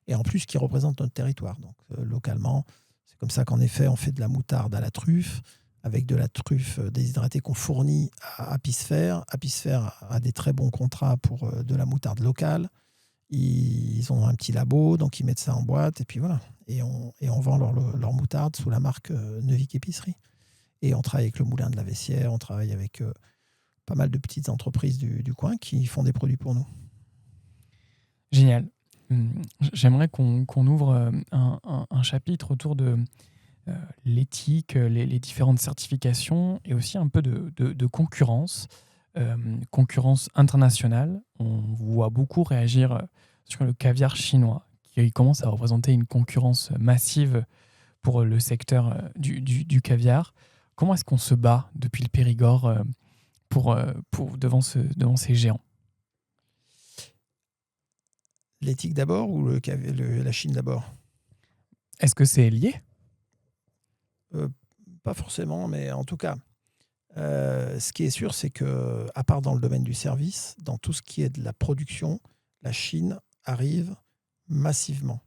Et en plus, qui représentent notre territoire. Donc, localement, c'est comme ça qu'en effet, on fait de la moutarde à la truffe, avec de la truffe déshydratée qu'on fournit à Apisphère. Apisphère a des très bons contrats pour de la moutarde locale. Ils ont un petit labo, donc ils mettent ça en boîte, et puis voilà. Et on vend leur moutarde sous la marque Neuvic Épicerie. Et on travaille avec le Moulin de la Vessière, on travaille avec pas mal de petites entreprises du coin qui font des produits pour nous. Génial. J'aimerais qu'on ouvre un chapitre autour de l'éthique, les différentes certifications et aussi un peu de concurrence, concurrence internationale. On voit beaucoup réagir sur le caviar chinois qui commence à représenter une concurrence massive pour le secteur du caviar. Comment est-ce qu'on se bat depuis le Périgord devant ces géants? L'éthique d'abord ou la Chine d'abord? Est-ce que c'est lié? Pas forcément, mais en tout cas, ce qui est sûr, c'est que, à part dans le domaine du service, dans tout ce qui est de la production, la Chine arrive massivement.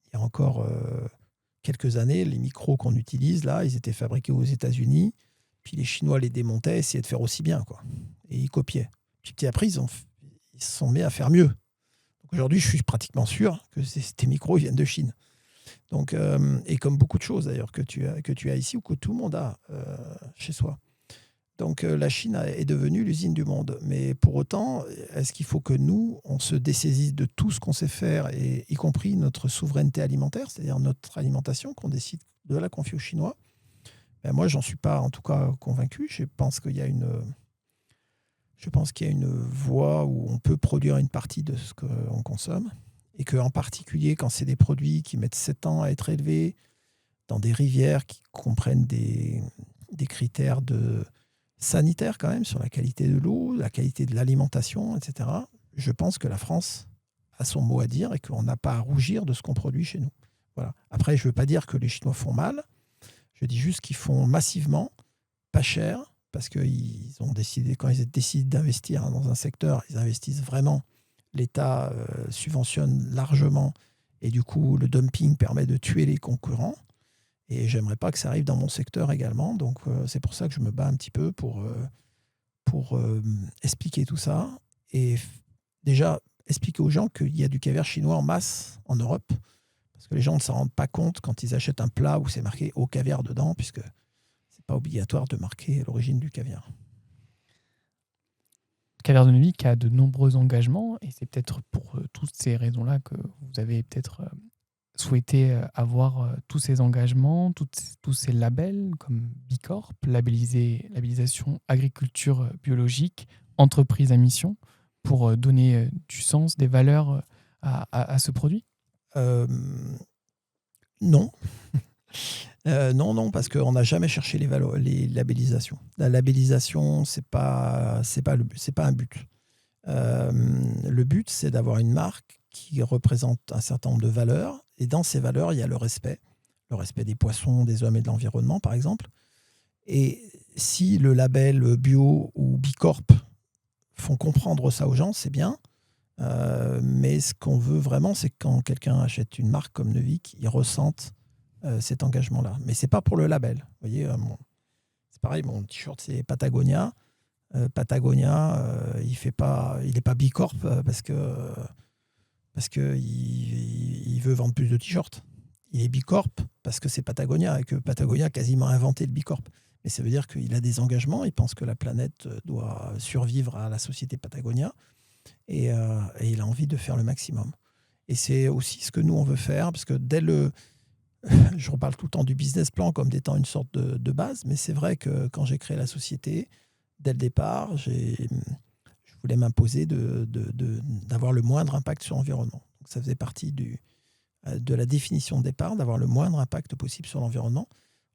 Il y a encore quelques années, les micros qu'on utilise là, ils étaient fabriqués aux États-Unis, Puis les Chinois les démontaient, essayaient de faire aussi bien, quoi. Et ils copiaient. Puis petit après, ils se sont mis à faire mieux. Donc aujourd'hui, je suis pratiquement sûr que tes micros ils viennent de Chine. Donc, et comme beaucoup de choses d'ailleurs que tu as ici ou que tout le monde a chez soi. Donc la Chine est devenue l'usine du monde. Mais pour autant, est-ce qu'il faut que nous, on se dessaisisse de tout ce qu'on sait faire, et y compris notre souveraineté alimentaire, c'est-à-dire notre alimentation, qu'on décide de la confier aux Chinois? Ben moi, j'en suis pas en tout cas convaincu. Je pense qu'il y a une voie où on peut produire une partie de ce qu'on consomme, et qu'en particulier, quand c'est des produits qui mettent 7 ans à être élevés, dans des rivières qui comprennent des critères sanitaires quand même, sur la qualité de l'eau, la qualité de l'alimentation, etc., je pense que la France a son mot à dire et qu'on n'a pas à rougir de ce qu'on produit chez nous. Voilà. Après, je ne veux pas dire que les Chinois font mal, je dis juste qu'ils font massivement, pas cher, parce qu'ils ont décidé, quand ils décident d'investir dans un secteur, ils investissent vraiment. L'État subventionne largement, et du coup, le dumping permet de tuer les concurrents. Et j'aimerais pas que ça arrive dans mon secteur également. Donc, c'est pour ça que je me bats un petit peu pour expliquer tout ça. Et déjà, expliquer aux gens qu'il y a du caviar chinois en masse en Europe. Parce que les gens ne s'en rendent pas compte quand ils achètent un plat où c'est marqué au caviar dedans, puisque c'est pas obligatoire de marquer l'origine du caviar. Caviar de Neuvy qui a de nombreux engagements, et c'est peut-être pour toutes ces raisons-là que vous avez peut-être souhaité avoir tous ces engagements, tous ces labels comme Bicorp, labellisation agriculture biologique, entreprise à mission, pour donner du sens, des valeurs à ce produit? Non. Non, parce qu'on n'a jamais cherché les labellisations. La labellisation, c'est pas un but. Le but, c'est d'avoir une marque qui représente un certain nombre de valeurs. Et dans ces valeurs, il y a le respect des poissons, des hommes et de l'environnement, par exemple. Et si le label bio ou Bicorp font comprendre ça aux gens, c'est bien. Mais ce qu'on veut vraiment, c'est que quand quelqu'un achète une marque comme Neuvik, il ressente cet engagement-là. Mais c'est pas pour le label. Vous voyez, c'est pareil, mon t-shirt, c'est Patagonia. Patagonia, il n'est pas Bicorp parce que il veut vendre plus de t-shirts. Il est Bicorp parce que c'est Patagonia, et que Patagonia a quasiment inventé le Bicorp. Mais ça veut dire qu'il a des engagements, il pense que la planète doit survivre à la société Patagonia, et il a envie de faire le maximum. Et c'est aussi ce que nous, on veut faire, parce que je reparle tout le temps du business plan comme étant une sorte de base, mais c'est vrai que quand j'ai créé la société, dès le départ, je voulais m'imposer d'avoir le moindre impact sur l'environnement. Donc ça faisait partie de la définition de départ, d'avoir le moindre impact possible sur l'environnement.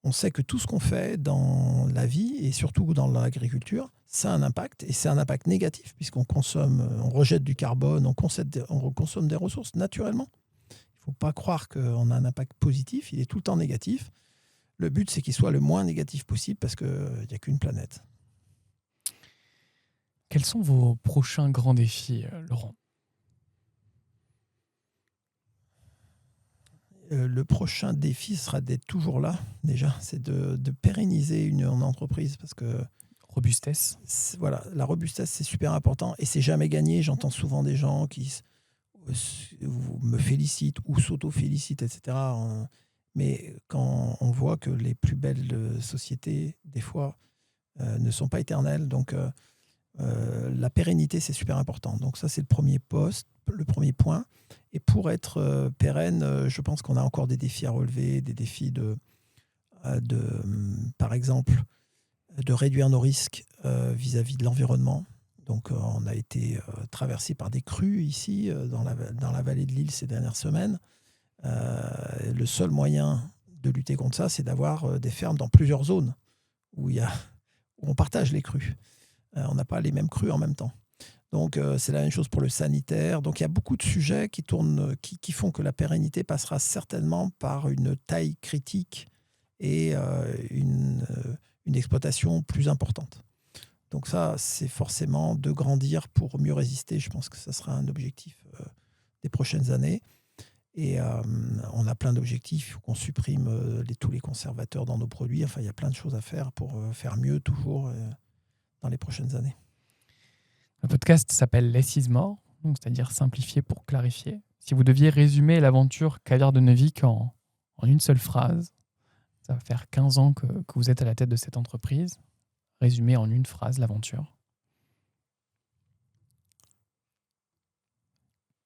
On sait que tout ce qu'on fait dans la vie, et surtout dans l'agriculture, ça a un impact, et c'est un impact négatif, puisqu'on on rejette du carbone, on consomme des ressources naturellement. Il ne faut pas croire qu'on a un impact positif, il est tout le temps négatif. Le but, c'est qu'il soit le moins négatif possible, parce qu'il n'y a qu'une planète. Quels sont vos prochains grands défis, Laurent? Le prochain défi sera d'être toujours là, déjà. C'est de pérenniser une entreprise, parce que... Robustesse. Voilà, la robustesse, c'est super important, et c'est jamais gagné. J'entends souvent des gens qui me félicitent ou s'auto-félicitent, etc. Mais quand on voit que les plus belles sociétés, des fois, ne sont pas éternelles, donc la pérennité, c'est super important. Donc ça, c'est le premier point. Et pour être pérenne, je pense qu'on a encore des défis à relever, des défis par exemple, de réduire nos risques vis-à-vis de l'environnement. Donc on a été traversé par des crues ici, dans la vallée de l'Isle ces dernières semaines. Le seul moyen de lutter contre ça, c'est d'avoir des fermes dans plusieurs zones où on partage les crues. On n'a pas les mêmes crues en même temps. Donc, c'est la même chose pour le sanitaire. Donc, il y a beaucoup de sujets qui tournent, qui font que la pérennité passera certainement par une taille critique et une exploitation plus importante. Donc ça, c'est forcément de grandir pour mieux résister. Je pense que ça sera un objectif des prochaines années. Et on a plein d'objectifs. Il faut qu'on supprime tous les conservateurs dans nos produits. Enfin, il y a plein de choses à faire pour faire mieux toujours dans les prochaines années. Le podcast s'appelle Less is more, donc c'est-à-dire simplifier pour clarifier. Si vous deviez résumer l'aventure Caviar de Neuvik en une seule phrase, ça va faire 15 ans que vous êtes à la tête de cette entreprise. Résumer en une phrase l'aventure.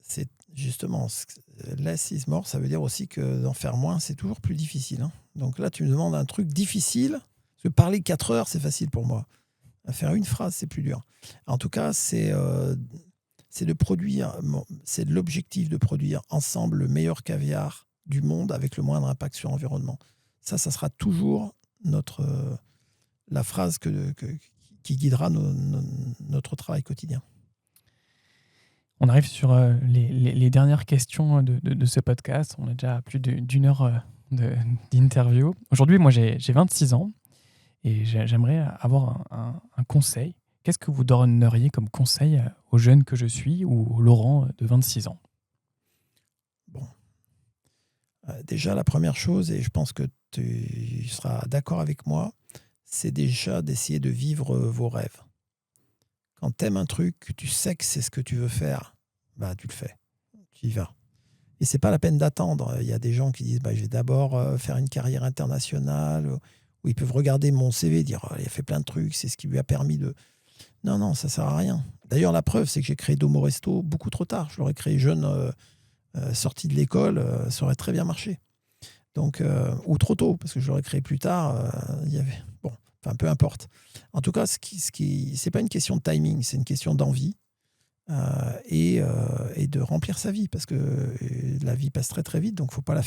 C'est justement, less is more, ça veut dire aussi que d'en faire moins, c'est toujours plus difficile. Hein. Donc là, tu me demandes un truc difficile, parce que parler 4 heures, c'est facile pour moi. À faire une phrase, c'est plus dur. En tout cas, c'est de produire, c'est de l'objectif de produire ensemble le meilleur caviar du monde avec le moindre impact sur l'environnement. Ça sera toujours la phrase qui guidera notre travail quotidien. On arrive sur les dernières questions de ce podcast. On a déjà à plus d'une heure d'interview. Aujourd'hui, moi, j'ai 26 ans et j'aimerais avoir un conseil. Qu'est-ce que vous donneriez comme conseil aux jeunes que je suis ou au Laurent de 26 ans ? Bon. Déjà, la première chose, et je pense que tu seras d'accord avec moi, c'est déjà d'essayer de vivre vos rêves. Quand tu aimes un truc, tu sais que c'est ce que tu veux faire, bah, tu le fais, tu y vas. Et c'est pas la peine d'attendre. Il y a des gens qui disent je vais d'abord faire une carrière internationale, où ils peuvent regarder mon CV et dire il a fait plein de trucs, c'est ce qui lui a permis de... Non, ça sert à rien. D'ailleurs, la preuve, c'est que j'ai créé Domo Resto beaucoup trop tard. Je l'aurais créé jeune, sorti de l'école, ça aurait très bien marché. Donc, ou trop tôt, parce que je l'aurais créé plus tard, il y avait... Bon, enfin, peu importe. En tout cas, c'est pas une question de timing, c'est une question d'envie et de remplir sa vie, parce que la vie passe très très vite, donc il ne faut pas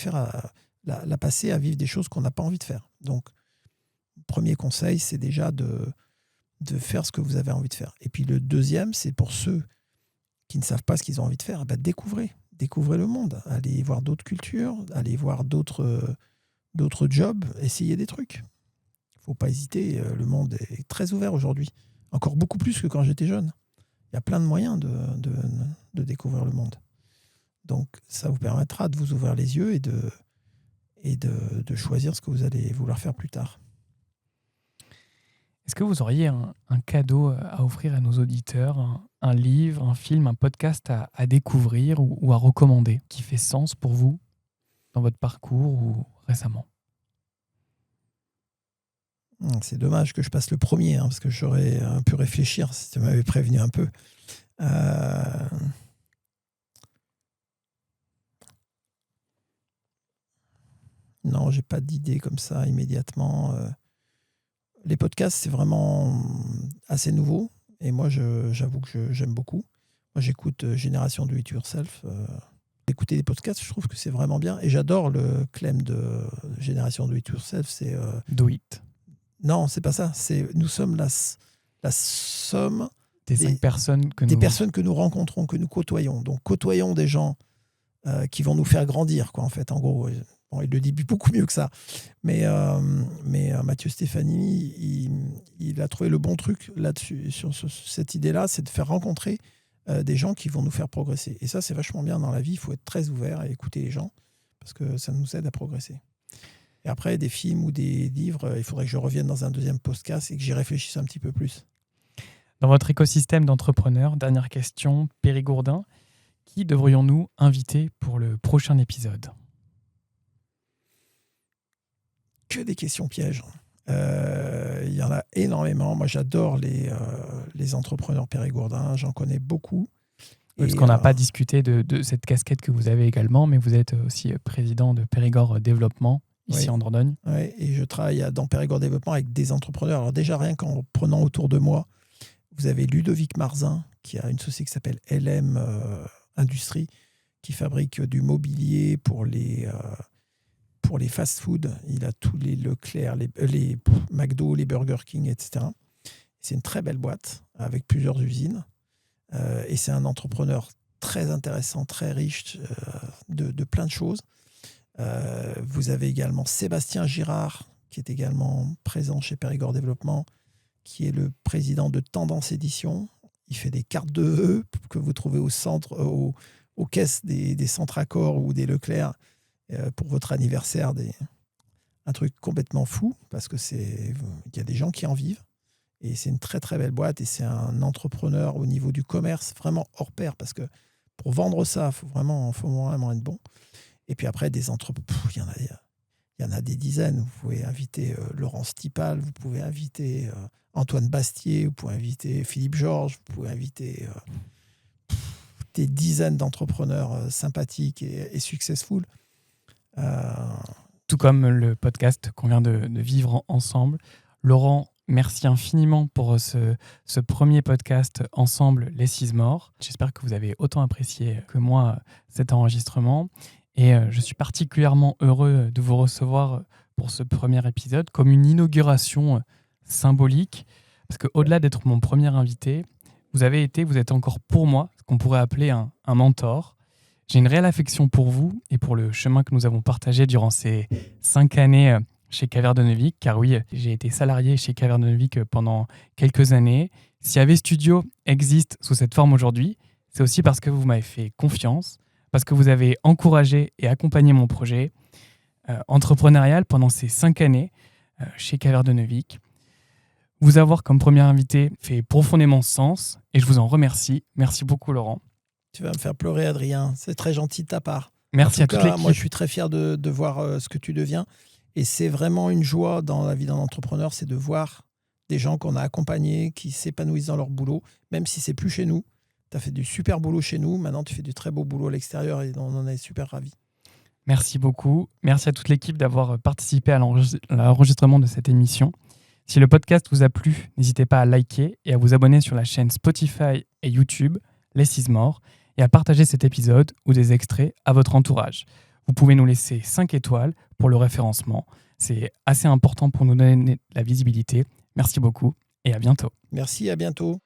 la passer à vivre des choses qu'on n'a pas envie de faire. Donc, premier conseil, c'est déjà de faire ce que vous avez envie de faire. Et puis le deuxième, c'est pour ceux qui ne savent pas ce qu'ils ont envie de faire, découvrez le monde, allez voir d'autres cultures, allez voir d'autres jobs, essayez des trucs. Il ne faut pas hésiter, le monde est très ouvert aujourd'hui, encore beaucoup plus que quand j'étais jeune. Il y a plein de moyens de découvrir le monde. Donc ça vous permettra de vous ouvrir les yeux et de choisir ce que vous allez vouloir faire plus tard. Est-ce que vous auriez un cadeau à offrir à nos auditeurs, un livre, un film, un podcast à découvrir ou à recommander qui fait sens pour vous dans votre parcours ou récemment ? C'est dommage que je passe le premier, parce que j'aurais pu réfléchir si tu m'avais prévenu un peu. Non, j'ai pas d'idée comme ça immédiatement. Les podcasts, c'est vraiment assez nouveau. Et moi, j'avoue que j'aime beaucoup. Moi, j'écoute Génération Do It Yourself. Écouter des podcasts, je trouve que c'est vraiment bien. Et j'adore le claim de Génération Do It Yourself. C'est Do It. Non, c'est pas ça. C'est nous sommes la somme des 5 personnes personnes que nous rencontrons, que nous côtoyons. Donc, côtoyons des gens qui vont nous faire grandir, quoi, en fait, en gros. Bon, il le dit beaucoup mieux que ça. Mais Mathieu Stéphanie, il a trouvé le bon truc là-dessus, sur cette idée-là, c'est de faire rencontrer des gens qui vont nous faire progresser. Et ça, c'est vachement bien dans la vie. Il faut être très ouvert et écouter les gens, parce que ça nous aide à progresser. Et après, des films ou des livres, il faudrait que je revienne dans un deuxième podcast et que j'y réfléchisse un petit peu plus. Dans votre écosystème d'entrepreneurs, dernière question, Périgourdin, qui devrions-nous inviter pour le prochain épisode ? Que des questions pièges. Il y en a énormément. Moi, j'adore les entrepreneurs périgourdins. J'en connais beaucoup. Parce qu'on n'a pas discuté de cette casquette que vous avez également, mais vous êtes aussi président de Périgord Développement, ici en Dordogne. Oui, et je travaille dans Périgord Développement avec des entrepreneurs. Alors déjà, rien qu'en prenant autour de moi, vous avez Ludovic Marzin, qui a une société qui s'appelle LM Industrie, qui fabrique du mobilier pour les fast-food. Il a tous les Leclerc, les McDo, les Burger King, etc. C'est une très belle boîte avec plusieurs usines. Et c'est un entrepreneur très intéressant, très riche de plein de choses. Vous avez également Sébastien Girard, qui est également présent chez Périgord Développement, qui est le président de Tendance Édition. Il fait des cartes de vœux que vous trouvez au centre, aux caisses des Centracor ou des Leclerc pour votre anniversaire, un truc complètement fou, parce qu'il y a des gens qui en vivent. Et c'est une très, très belle boîte. Et c'est un entrepreneur au niveau du commerce vraiment hors pair, parce que pour vendre ça, il faut vraiment être bon. Et puis après, des entrepreneurs, il y en a des dizaines. Vous pouvez inviter Laurent Stipal, vous pouvez inviter Antoine Bastier, vous pouvez inviter Philippe Georges, vous pouvez inviter des dizaines d'entrepreneurs sympathiques et successful. Tout comme le podcast qu'on vient de vivre ensemble. Laurent, merci infiniment pour ce premier podcast ensemble, Les Six Morts. J'espère que vous avez autant apprécié que moi cet enregistrement. Et je suis particulièrement heureux de vous recevoir pour ce premier épisode comme une inauguration symbolique. Parce qu'au-delà d'être mon premier invité, vous êtes encore pour moi ce qu'on pourrait appeler un mentor. J'ai une réelle affection pour vous et pour le chemin que nous avons partagé durant ces 5 années chez Caverne de Neuvic, car oui, j'ai été salarié chez Caverne de Neuvic pendant quelques années. Si AV Studio existe sous cette forme aujourd'hui, c'est aussi parce que vous m'avez fait confiance, parce que vous avez encouragé et accompagné mon projet entrepreneurial pendant ces 5 années chez Caverne de Neuvic. Vous avoir comme premier invité fait profondément sens et je vous en remercie. Merci beaucoup, Laurent. Tu vas me faire pleurer, Adrien. C'est très gentil de ta part. Merci à toute l'équipe. Moi, je suis très fier de voir ce que tu deviens. Et c'est vraiment une joie dans la vie d'un entrepreneur, c'est de voir des gens qu'on a accompagnés, qui s'épanouissent dans leur boulot, même si c'est plus chez nous. Tu as fait du super boulot chez nous. Maintenant, tu fais du très beau boulot à l'extérieur et on en est super ravis. Merci beaucoup. Merci à toute l'équipe d'avoir participé à l'enregistrement de cette émission. Si le podcast vous a plu, n'hésitez pas à liker et à vous abonner sur la chaîne Spotify et YouTube, Les Six Morts, et à partager cet épisode ou des extraits à votre entourage. Vous pouvez nous laisser 5 étoiles pour le référencement. C'est assez important pour nous donner de la visibilité. Merci beaucoup et à bientôt. Merci, à bientôt.